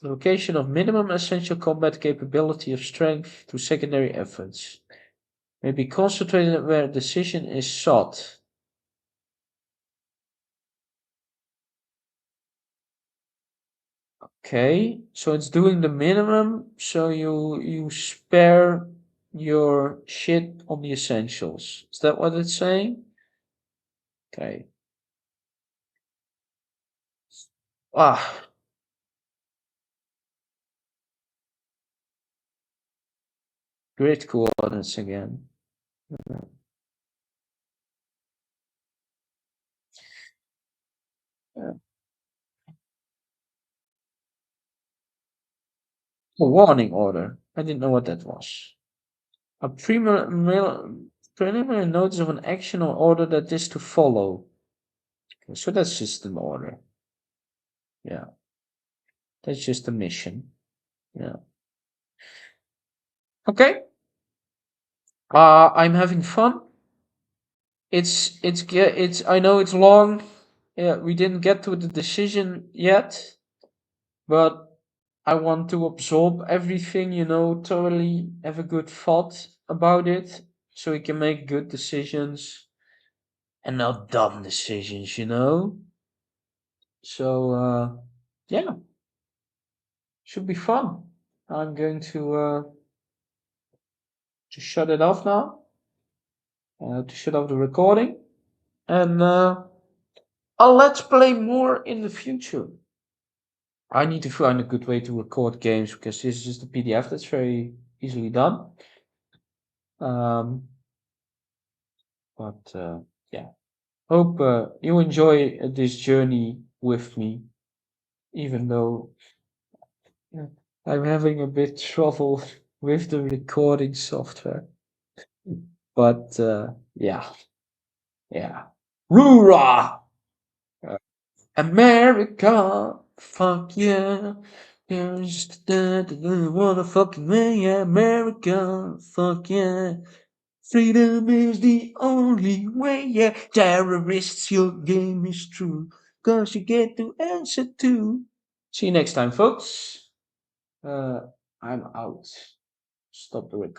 S1: Location of minimum essential combat capability of strength to secondary efforts. May be concentrated where decision is sought. Okay, so it's doing the minimum, so you spare your shit on the essentials. Is that what it's saying? Okay. Ah, grid coordinates again. Yeah. A warning order. I didn't know what that was. A preliminary notice of an action or order that is to follow. Okay, so that's just an order. Yeah, that's just a mission. Yeah. Okay. I'm having fun. It's. I know it's long. Yeah, we didn't get to the decision yet, but I want to absorb everything. Thoroughly have a good thought about it, so we can make good decisions and not dumb decisions. So yeah, should be fun. I'm going to shut it off now. To shut off the recording, and I'll let's play more in the future. I need to find a good way to record games because this is just a PDF that's very easily done. Um, but yeah, hope you enjoy this journey with me, even though yeah, I'm having a bit trouble with the recording software. But yeah, yeah. Hoorah! America, fuck yeah. Just what a fucking way, yeah. America, fuck yeah. Freedom is the only way, yeah. Terrorists, your game is true. Cause you get to answer to. See you next time, folks. I'm out. Stop the record.